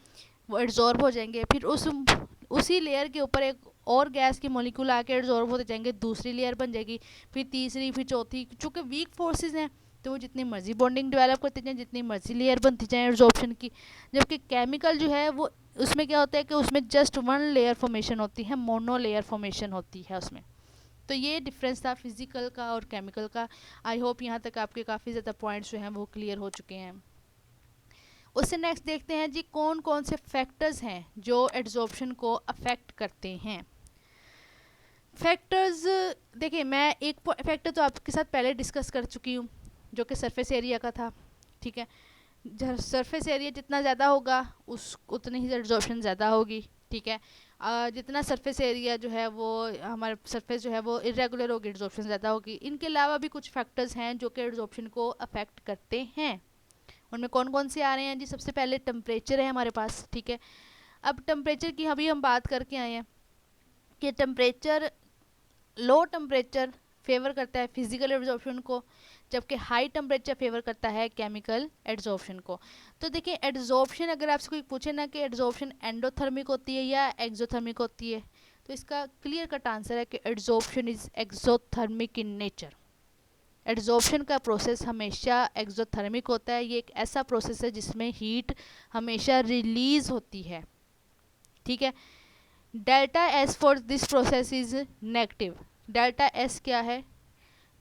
वो एड्जॉर्ब हो जाएंगे, फिर उसी लेयर के ऊपर एक और गैस की मॉलिक्यूल आके एड्जॉर्ब होते जाएंगे, दूसरी लेयर बन जाएगी, फिर तीसरी, फिर चौथी। चूँकि वीक फोर्सेस हैं तो वो जितनी मर्जी बॉन्डिंग डेवलप करते जाएं, जितनी मर्जी लेयर बनती जाए एड्जॉर्प्शन की। जबकि केमिकल जो है वो, उसमें क्या होता है कि उसमें जस्ट वन लेयर फॉर्मेशन होती है, मोनो लेयर फॉर्मेशन होती है उसमें। तो ये डिफरेंस था फिजिकल का और केमिकल का। आई होप यहाँ तक आपके काफ़ी ज़्यादा पॉइंट्स जो हैं वो क्लियर हो चुके हैं। उससे नेक्स्ट देखते हैं जी, कौन कौन से फैक्टर्स हैं जो एड्जॉर्प्शन को अफेक्ट करते हैं। फैक्टर्स, देखिए मैं एक फैक्टर तो आपके साथ पहले डिस्कस कर चुकी हूँ, जो कि सरफेस एरिया का था। ठीक है, सरफेस एरिया जितना ज़्यादा होगा उस उतनी ही एड्जॉर्प्शन ज़्यादा होगी। ठीक है, जितना सरफेस एरिया जो है वो, हमारे सरफेस जो है वो इरेगुलर होगी, एड्जॉर्प्शन ज़्यादा होगी। इनके अलावा भी कुछ फैक्टर्स हैं जो कि एड्जॉर्प्शन को अफेक्ट करते हैं। उनमें कौन कौन से आ रहे हैं जी? सबसे पहले टेम्परेचर है हमारे पास। ठीक है, अब टेम्परेचर की अभी हम बात करके आए हैं कि टेम्परेचर, लो टेम्परेचर फेवर करता है फिजिकल एड्जॉर्प्शन को, जबकि हाई टेम्परेचर फेवर करता है केमिकल एड्जॉर्प्शन को। तो देखिए एड्जॉर्प्शन, अगर आपसे कोई पूछे ना कि एड्जॉर्प्शन एंडोथर्मिक होती है या एक्सोथर्मिक होती है, तो इसका क्लियर कट आंसर है कि adsorption is exothermic in nature. Adsorption का प्रोसेस हमेशा एक्सोथर्मिक होता है। ये एक ऐसा प्रोसेस है जिसमें हीट हमेशा रिलीज होती है। ठीक है, delta S for this process is negative. Delta S क्या है?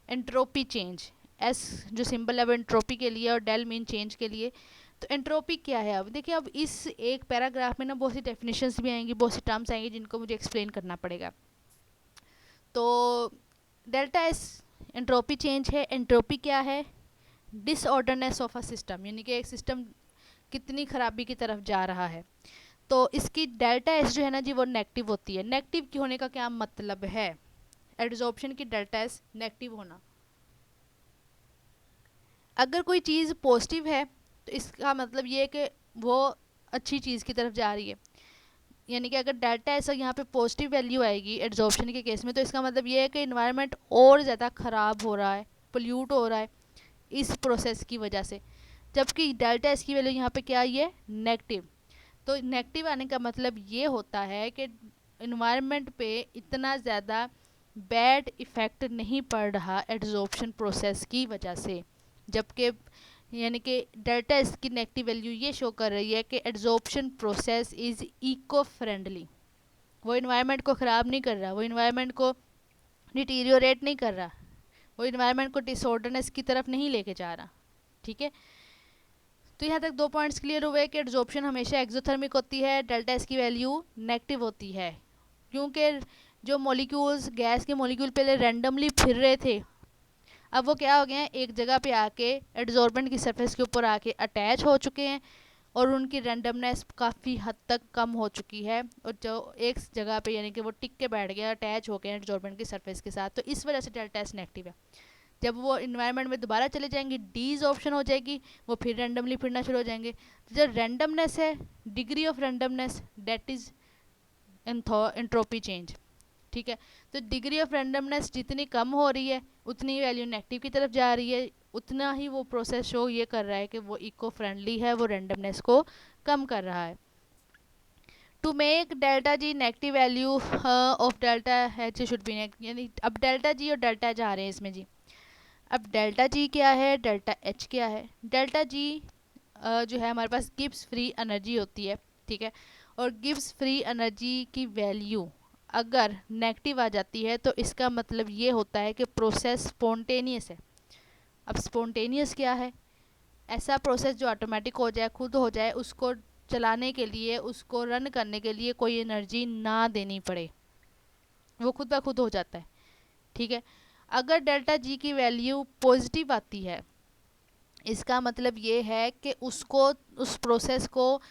Entropy change. एस जो सिंबल है वो एंट्रोपी के लिए और डेल मीन चेंज के लिए। तो एंट्रोपी क्या है? अब देखिए, अब इस एक पैराग्राफ में ना बहुत सी डेफिनेशंस भी आएंगी, बहुत सी टर्म्स आएंगी जिनको मुझे एक्सप्लेन करना पड़ेगा। तो डेल्टा एस एंट्रोपी चेंज है। एंट्रोपी क्या है? डिसऑर्डरनेस ऑफ अ सिस्टम, यानी कि एक सिस्टम कितनी खराबी की तरफ जा रहा है। तो इसकी डेल्टा एस जो है ना जी, वो नेगेटिव होती है। नेगेटिव की होने का क्या मतलब है? एड्जॉर्प्शन की डेल्टा एस नेगेटिव होना। अगर कोई चीज़ पॉजिटिव है तो इसका मतलब ये है कि वो अच्छी चीज़ की तरफ जा रही है। यानी कि अगर डेल्टा ऐसा यहाँ पे पॉजिटिव वैल्यू आएगी एड्जॉर्प्शन के केस में, तो इसका मतलब ये है कि इन्वायरमेंट और ज़्यादा ख़राब हो रहा है, पोल्यूट हो रहा है इस प्रोसेस की वजह से। जबकि डेल्टा एस की वैल्यू यहाँ पे क्या आई है? नेगेटिव। तो नेगेटिव आने का मतलब ये होता है कि इन्वायरमेंट पे इतना ज़्यादा बैड इफ़ेक्ट नहीं पड़ रहा एड्जॉर्प्शन प्रोसेस की वजह से। जबकि यानी कि डेल्टा इसकी नेगेटिव वैल्यू ये शो कर रही है कि adsorption process is eco friendly. वो इन्वायरमेंट को ख़राब नहीं कर रहा, वो इन्वायरमेंट को डिटीरियोरेट नहीं कर रहा, वो इन्वायरमेंट को डिसऑर्डरनेस की तरफ नहीं लेके जा रहा। ठीक है, तो यहाँ तक 2 पॉइंट्स क्लियर हुए कि एड्जॉर्प्शन हमेशा एक्सोथर्मिक होती है, डेल्टा एस की वैल्यू नेगेटिव होती है। क्योंकि जो मॉलिक्यूल्स, गैस के मॉलिक्यूल पहले रैंडमली फिर रहे थे, अब वो क्या हो गए हैं? एक जगह पे आके एड्जॉर्बेंट की सरफेस के ऊपर आके अटैच हो चुके हैं और उनकी रैंडमनेस काफ़ी हद तक कम हो चुकी है, और जो एक जगह पे यानी कि वो टिक के बैठ गया, अटैच हो गए एड्जॉर्बेंट की सरफेस के साथ। तो इस वजह से डेल्टा एस नेगेटिव है। जब वो इन्वायरमेंट में दोबारा चले जाएंगे, डीज ऑप्शन हो जाएगी, वो फिर रैंडमली फिरना शुरू हो जाएंगे। तो जो रैंडमनेस है, degree of randomness, that is entropy change. ठीक है, तो डिग्री ऑफ रैंडमनेस जितनी कम हो रही है उतनी वैल्यू नेगेटिव की तरफ जा रही है, उतना ही वो प्रोसेस शो ये कर रहा है कि वो इको फ्रेंडली है, वो रैंडमनेस को कम कर रहा है। To make delta G negative value of delta H should be, यानी अब डेल्टा जी और डेल्टा एच आ रहे हैं इसमें जी। अब डेल्टा जी क्या है, डेल्टा एच क्या है? डेल्टा जी जो है हमारे पास गिब्स फ्री एनर्जी होती है। ठीक है, और गिब्स फ्री एनर्जी की वैल्यू अगर नेगेटिव आ जाती है तो इसका मतलब ये होता है कि प्रोसेस स्पॉन्टेनियस है। अब स्पॉन्टेनियस क्या है? ऐसा प्रोसेस जो ऑटोमेटिक हो जाए, खुद हो जाए, उसको चलाने के लिए, उसको रन करने के लिए कोई एनर्जी ना देनी पड़े, वो खुद ब खुद हो जाता है। ठीक है, अगर डेल्टा जी की वैल्यू पॉजिटिव आती है, इसका मतलब ये है कि उसको, उस प्रोसेस को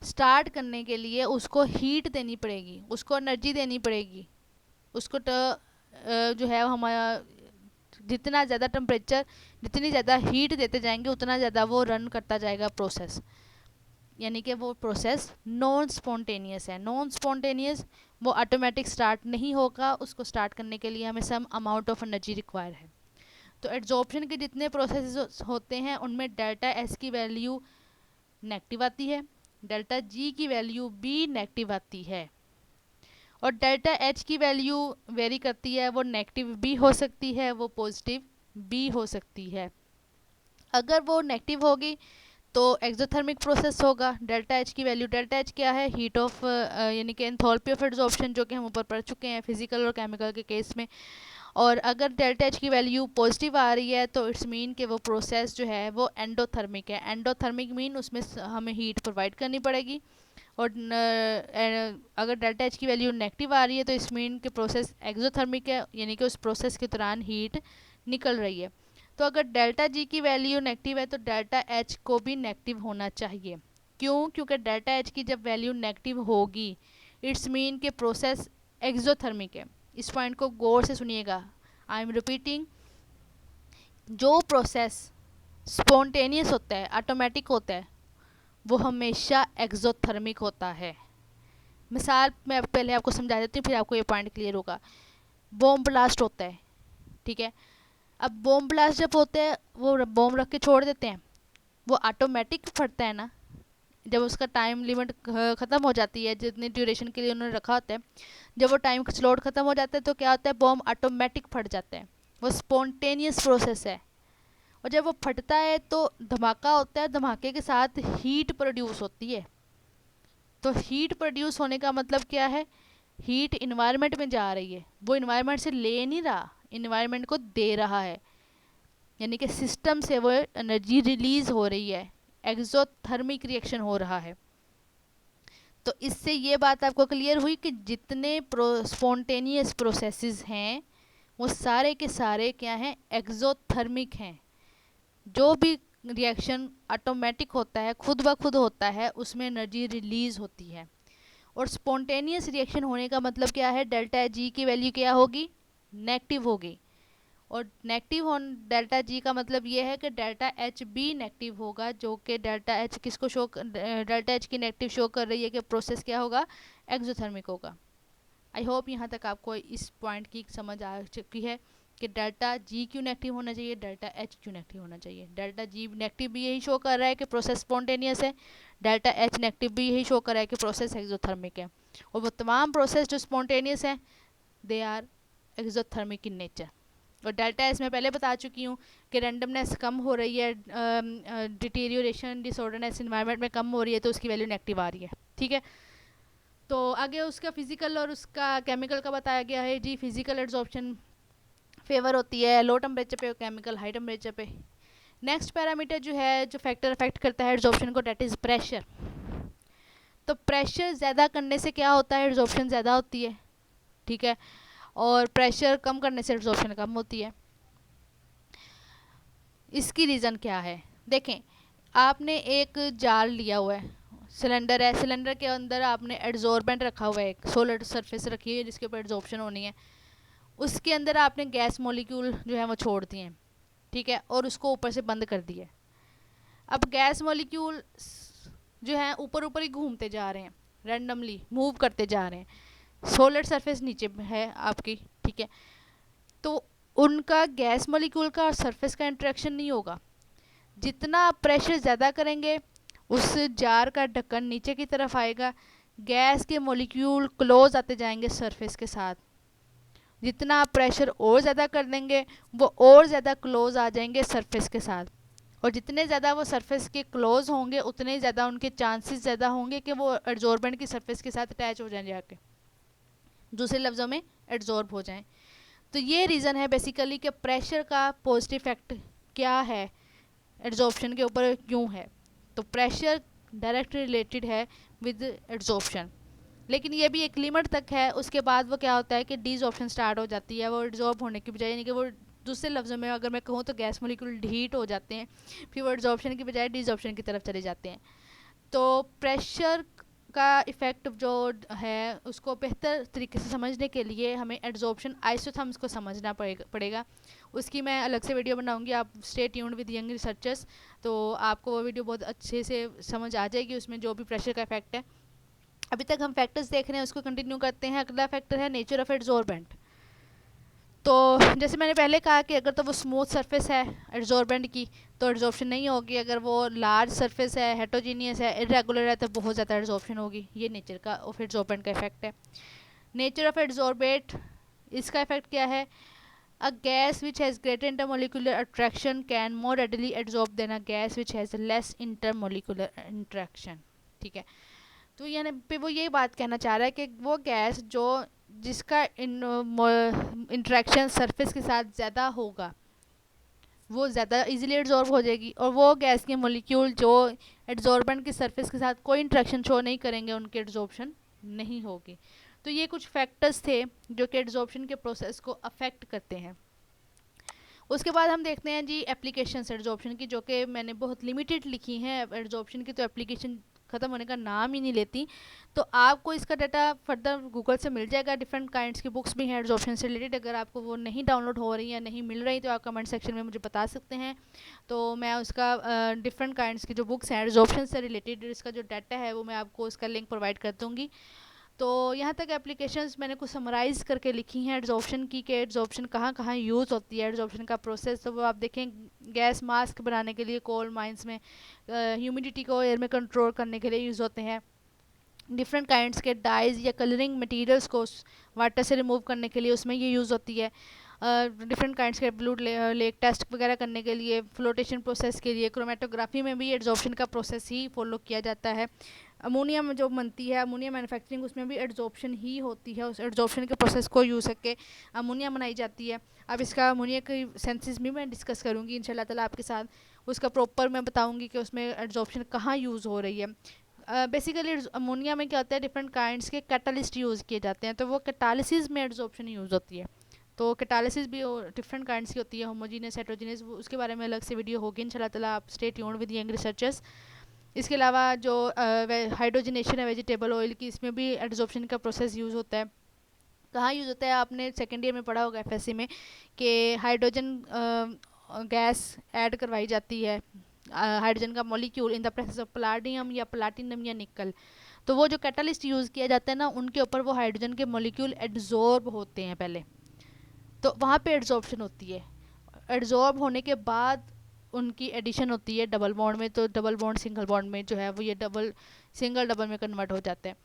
स्टार्ट करने के लिए उसको हीट देनी पड़ेगी, उसको एनर्जी देनी पड़ेगी, उसको जो है हमारा जितना ज़्यादा टेम्परेचर, जितनी ज़्यादा हीट देते जाएंगे उतना ज़्यादा वो रन करता जाएगा प्रोसेस। यानी कि वो प्रोसेस नॉन स्पॉन्टेनियस है। नॉन स्पॉन्टेनियस वो ऑटोमेटिक स्टार्ट नहीं होगा, उसको स्टार्ट करने के लिए हमें some amount of energy require है। तो एड्जॉर्प्शन के जितने प्रोसेस होते हैं उनमें डेल्टा एस की वैल्यू नेगेटिव आती है, डेल्टा जी की वैल्यू भी नेगेटिव आती है, और डेल्टा एच की वैल्यू वेरी करती है, वो नेगेटिव भी हो सकती है, वो पॉजिटिव भी हो सकती है। अगर वो नेगेटिव होगी तो एक्सोथर्मिक प्रोसेस होगा। डेल्टा एच की वैल्यू, डेल्टा एच क्या है? हीट ऑफ यानी कि एंथैल्पी ऑफ एड्सॉर्प्शन, जो कि हम ऊपर पढ़ चुके हैं फिजिकल और केमिकल के केस में। और अगर डेल्टा एच की वैल्यू पॉजिटिव आ रही है तो इट्स मीन कि वो प्रोसेस जो है वो एंडोथर्मिक है। एंडोथर्मिक मीन उसमें हमें हीट प्रोवाइड करनी पड़ेगी। और अगर डेल्टा एच की वैल्यू नेगेटिव आ रही है तो इस मीन के प्रोसेस एक्सोथर्मिक है, यानी कि उस प्रोसेस के दौरान हीट निकल रही है। तो अगर डेल्टा जी की वैल्यू नेगेटिव है तो डेल्टा एच को भी नेगेटिव होना चाहिए। क्यों? क्योंकि डेल्टा एच की जब वैल्यू नेगेटिव होगी इट्स मीन के प्रोसेस एक्सोथर्मिक है। इस पॉइंट को गौर से सुनिएगा, आई एम रिपीटिंग। जो प्रोसेस स्पॉन्टेनियस होता है, ऑटोमेटिक होता है, वो हमेशा एक्सोथर्मिक होता है। मिसाल मैं पहले आपको समझा देती हूँ, फिर आपको ये पॉइंट क्लियर होगा। बॉम्ब ब्लास्ट होता है, ठीक है। अब बॉम्ब ब्लास्ट जब होते हैं, वो बॉम्ब रख के छोड़ देते हैं, वो ऑटोमेटिक फटता है ना। जब उसका टाइम लिमिट ख़त्म हो जाती है, जितनी ड्यूरेशन के लिए उन्होंने रखा होता है, जब वो टाइम स्लॉट ख़त्म हो जाता है तो क्या होता है? बॉम्ब ऑटोमेटिक फट जाता है। वो स्पॉन्टेनियस प्रोसेस है। और जब वो फटता है तो धमाका होता है, धमाके के साथ हीट प्रोड्यूस होती है। तो हीट प्रोड्यूस होने का मतलब क्या है? हीट इन्वायरमेंट में जा रही है, वो इन्वायरमेंट से ले नहीं रहा, इन्वायरमेंट को दे रहा है। यानी कि सिस्टम से वो एनर्जी रिलीज़ हो रही है, एक्सोथर्मिक रिएक्शन हो रहा है। तो इससे ये बात आपको क्लियर हुई कि जितने स्पॉन्टेनियस प्रोसेसेस हैं वो सारे के सारे क्या हैं, एक्सोथर्मिक हैं। जो भी रिएक्शन ऑटोमेटिक होता है, खुद ब खुद होता है, उसमें एनर्जी रिलीज होती है। और स्पॉन्टेनियस रिएक्शन होने का मतलब क्या है, डेल्टा जी की वैल्यू क्या होगी, नेगेटिव होगी। और नेगेटिव ऑन डेल्टा जी का मतलब ये है कि डेल्टा एच भी नेगेटिव होगा, जो कि डेल्टा एच किसको शो, डेल्टा एच की नेगेटिव शो कर रही है कि प्रोसेस क्या होगा, एक्सोथर्मिक होगा। आई होप यहाँ तक आपको इस पॉइंट की समझ आ चुकी है कि डेल्टा जी क्यों नेगेटिव होना चाहिए, डेल्टा एच क्यों नेगेटिव होना चाहिए। डेल्टा जी नेगेटिव भी यही शो कर रहा है कि प्रोसेस स्पॉन्टेनियस है, डेल्टा एच नेगेटिव भी यही शो कर रहा है कि प्रोसेस एक्सोथर्मिक है। और वो तमाम प्रोसेस जो स्पॉन्टेनियस हैं they are exothermic in nature. और डेल्टा एस मैं पहले बता चुकी हूँ कि रैंडमनेस कम हो रही है, डिटीरियोरेशन डिसऑर्डरनेस इन्वायरमेंट में कम हो रही है, तो उसकी वैल्यू नेगेटिव आ रही है। ठीक है, तो आगे उसका फिजिकल और उसका केमिकल का बताया गया है जी। फिजिकल एड्सॉर्प्शन फेवर होती है लो टेम्परेचर पे, केमिकल हाई टेम्परेचर पे। नेक्स्ट पैरामीटर जो है, जो फैक्टर अफेक्ट करता है एड्सॉर्प्शन को, डेट इज़ प्रेशर। तो प्रेशर ज़्यादा करने से क्या होता है, एड्सॉर्प्शन ज़्यादा होती है। ठीक है, और प्रेशर कम करने से एड्सॉर्प्शन कम होती है। इसकी रीज़न क्या है, देखें, आपने एक जाल लिया हुआ है, सिलेंडर है, सिलेंडर के अंदर आपने एड्सॉर्बेंट रखा हुआ है, एक सोलिड सरफेस रखी है जिसके ऊपर एड्सॉर्प्शन होनी है। उसके अंदर आपने गैस मॉलिक्यूल जो है वो छोड़ दिए हैं। ठीक है, और उसको ऊपर से बंद कर दिया। अब गैस मॉलिक्यूल जो है ऊपर ऊपर ही घूमते जा रहे हैं, रैंडमली मूव करते जा रहे हैं। सोलिड सरफेस नीचे है आपकी। ठीक है, तो उनका गैस मॉलिक्यूल का और सरफेस का इंटरेक्शन नहीं होगा। जितना आप प्रेशर ज़्यादा करेंगे उस जार का ढक्कन नीचे की तरफ आएगा, गैस के मॉलिक्यूल क्लोज आते जाएंगे सरफेस के साथ। जितना आप प्रेशर और ज़्यादा कर देंगे वो और ज़्यादा क्लोज आ जाएंगे सरफेस के साथ। और जितने ज़्यादा वो सरफेस के क्लोज होंगे उतने ज़्यादा उनके चांसेस ज़्यादा होंगे कि वो एड्सॉर्बेंट की सरफेस के साथ अटैच हो जाएं, जाके दूसरे लफ्ज़ों में एड्सॉर्ब हो जाएं। तो ये रीज़न है बेसिकली कि प्रेशर का पॉजिटिव इफेक्ट क्या है एड्सॉर्प्शन के ऊपर, क्यों है। तो प्रेशर डायरेक्ट रिलेटेड है विद एड्सॉर्प्शन, लेकिन ये भी एक लिमिट तक है। उसके बाद वो क्या होता है कि डीजॉर्प्शन स्टार्ट हो जाती है, वो एड्सॉर्ब होने की बजाय, यानी कि वो दूसरे लफ्ज़ों में अगर मैं कहूँ तो गैस मॉलिक्यूल हीट हो जाते हैं, फिर वो एड्सॉर्प्शन की बजाय डीजॉर्प्शन की तरफ चले जाते हैं। तो प्रेशर का इफ़ेक्ट जो है उसको बेहतर तरीके से समझने के लिए हमें एड्सॉर्प्शन आइसोथर्म्स को समझना पड़ेगा। उसकी मैं अलग से वीडियो बनाऊंगी, आप stay tuned with young researchers, तो आपको वो वीडियो बहुत अच्छे से समझ आ जाएगी, उसमें जो भी प्रेशर का इफेक्ट है। अभी तक हम फैक्टर्स देख रहे हैं, उसको कंटिन्यू करते हैं। अगला फैक्टर है नेचर ऑफ एड्सॉर्बेंट। तो जैसे मैंने पहले कहा कि अगर तो वो स्मूथ सरफेस है एड्सॉर्बेंट की तो एड्सॉर्प्शन नहीं होगी, अगर वो लार्ज सरफेस है, हेटरोजीनियस है, इरेगुलर है, तो बहुत ज़्यादा एड्सॉर्प्शन होगी। ये नेचर का ऑफ एड्सॉर्बेंट का इफेक्ट है। नेचर ऑफ एड्सॉर्बेट, इसका इफेक्ट क्या है, a gas which has greater intermolecular attraction can more readily adsorb than a gas which has less intermolecular interaction. ठीक है, तो यानी पे वो ये बात कहना चाह रहा है कि वो गैस जो जिसका इंट्रैक्शन सरफेस के साथ ज़्यादा होगा वो ज़्यादा इजीली एड्सॉर्ब हो जाएगी, और वो गैस के मॉलिक्यूल जो एड्सॉर्बेंट की सरफेस के साथ कोई इंट्रैक्शन शो नहीं करेंगे, उनकी एड्सॉर्प्शन नहीं होगी। तो ये कुछ फैक्टर्स थे जो कि एड्सॉर्प्शन के प्रोसेस को अफेक्ट करते हैं। उसके बाद हम देखते हैं जी एप्लीकेशंस एड्सॉर्प्शन की, जो कि मैंने बहुत लिमिटेड लिखी हैं एड्सॉर्प्शन की, तो एप्लीकेशन ख़त्म होने का नाम ही नहीं लेती। तो आपको इसका डाटा फर्दर गूगल से मिल जाएगा, डिफरेंट काइंड्स की बुक्स भी हैं एड्सॉर्प्शन से रिलेटेड। अगर आपको वो नहीं डाउनलोड हो रही या नहीं मिल रही तो आप कमेंट सेक्शन में मुझे बता सकते हैं, तो मैं उसका डिफरेंट काइंड्स की जो बुक्स हैं एड्सॉर्प्शन से रिलेटेड, इसका जो डाटा है वो मैं आपको उसका लिंक प्रोवाइड कर दूँगी। तो यहाँ तक एप्लीकेशंस मैंने कुछ समराइज़ करके लिखी हैं एड्सॉर्प्शन की, कि एड्सॉर्प्शन कहाँ कहाँ यूज़ होती है, एड्सॉर्प्शन का प्रोसेस। तो वो आप देखें, गैस मास्क बनाने के लिए कोल माइंस में, ह्यूमिडिटी को एयर में कंट्रोल करने के लिए यूज़ होते हैं। डिफरेंट काइंड्स के डाइज़ या कलरिंग मटेरियल्स को वाटर से रिमूव करने के लिए उसमें ये यूज़ होती है। डिफरेंट काइंड्स के ब्लू लेक टेस्ट वगैरह करने के लिए, फ्लोटेशन प्रोसेस के लिए, क्रोमेटोग्राफी में भी एड्सॉर्प्शन का प्रोसेस ही फॉलो किया जाता है। अमोनिया में जो बनती है अमोनिया मैन्युफैक्चरिंग, उसमें भी एड्सॉर्प्शन ही होती है, उस एड्सॉर्प्शन के प्रोसेस को यूज़ करके अमोनिया बनाई जाती है। अब इसका अमोनिया की सेंसेस भी मैं डिस्कस करूँगी इंशाल्लाह ताला आपके साथ। उसका प्रॉपर मैं बताऊंगी कि उसमें एड्जॉर्प्शन कहाँ यूज़ हो रही है। बेसिकली अमोनिया में क्या होता है, डिफरेंट काइंड्स के कैटालिस्ट यूज़ किए जाते हैं, तो वो कैटालिसिस में एड्जॉर्प्शन यूज़ होती है। तो कैटालिसिस भी डिफरेंट काइंड्स की होती है, होमोजीनियस, हेट्रोजीनियस, उसके बारे में अलग से वीडियो होगी इंशाल्लाह ताला, आप stay tuned with young researchers. इसके अलावा जो हाइड्रोजनेशन है वेजिटेबल ऑयल की, इसमें भी एड्जॉर्प्शन का प्रोसेस यूज़ होता है। कहाँ यूज़ होता है, आपने सेकेंड ईयर में पढ़ा होगा एफएससी में कि हाइड्रोजन गैस ऐड करवाई जाती है, हाइड्रोजन का molecule in the presence of platinum या प्लाटिनम या निकल। तो वो जो कैटलिस्ट यूज़ किया जाता है ना, उनके ऊपर वो हाइड्रोजन के मॉलिक्यूल एड्जॉर्ब होते हैं पहले, तो वहाँ पे एड्जॉर्प्शन होती है। एड्जॉर्ब होने के बाद उनकी एडिशन होती है डबल बॉन्ड में, तो डबल बॉन्ड सिंगल बॉन्ड में जो है वो ये डबल सिंगल डबल में कन्वर्ट हो जाते हैं।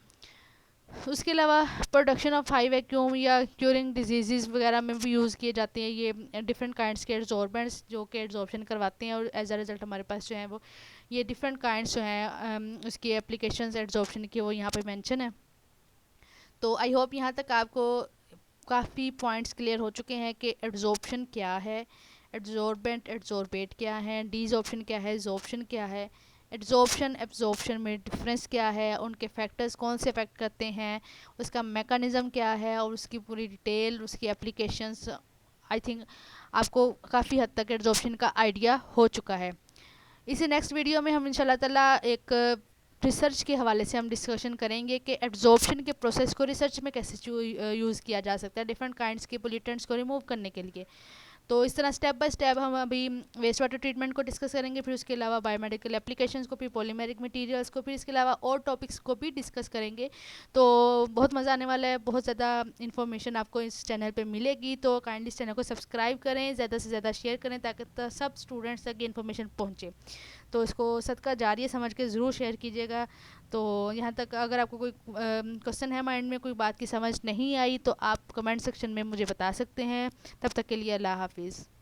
उसके अलावा प्रोडक्शन ऑफ हाई वैक्यूम या क्यूरिंग डिजीज़ वगैरह में भी यूज़ किए जाते हैं ये डिफरेंट काइंड्स के एड्जॉर्बेंट्स, जो कि एड्जॉर्प्शन करवाते हैं, और एज अ रिज़ल्ट हमारे पास जो है वो ये डिफरेंट काइंड्स जो हैं उसकी एप्लीकेशंस एड्जॉर्प्शन की वो यहाँ पे मेंशन है। तो आई होप यहाँ तक आपको काफ़ी पॉइंट्स क्लियर हो चुके हैं कि एड्जॉर्प्शन क्या है, एड्जॉर्बेंट एड्जॉर्बेट क्या है, डीजॉर्प्शन क्या है, जॉर्प्शन क्या है, एड्जॉर्प्शन एब्जॉर्प्शन में डिफरेंस क्या है, उनके फैक्टर्स कौन से अफेक्ट करते हैं, उसका मेकानिज़म क्या है, और उसकी पूरी डिटेल, उसकी एप्लीकेशंस। आई थिंक आपको काफ़ी हद तक एड्जॉर्प्शन का आइडिया हो चुका है। इसी नेक्स्ट वीडियो में हम इंशाल्लाह ताला एक रिसर्च के हवाले से हम डिस्कशन करेंगे कि एड्जॉर्प्शन के प्रोसेस को रिसर्च में कैसे यूज़ किया जा सकता है डिफरेंट काइंड्स के पोल्यूटेंट्स को रिमूव करने के लिए। तो इस तरह स्टेप बाय स्टेप हम अभी वेस्ट वाटर ट्रीटमेंट को डिस्कस करेंगे, फिर उसके अलावा बायोमेडिकल एप्लीकेशंस को, फिर पॉलीमेरिक मटेरियल्स को, फिर इसके अलावा और टॉपिक्स को भी डिस्कस करेंगे। तो बहुत मज़ा आने वाला है, बहुत ज़्यादा इन्फॉर्मेशन आपको इस चैनल पे मिलेगी। तो काइंडली इस चैनल को सब्सक्राइब करें, ज़्यादा से ज़्यादा शेयर करें ताकि सब स्टूडेंट्स तक ये इन्फॉर्मेशन पहुँचे। तो इसको सदका जारिया समझ के ज़रूर शेयर कीजिएगा। तो यहाँ तक अगर आपको कोई क्वेश्चन है माइंड में, कोई बात की समझ नहीं आई, तो आप कमेंट सेक्शन में मुझे बता सकते हैं। तब तक के लिए अल्लाह हाफिज़।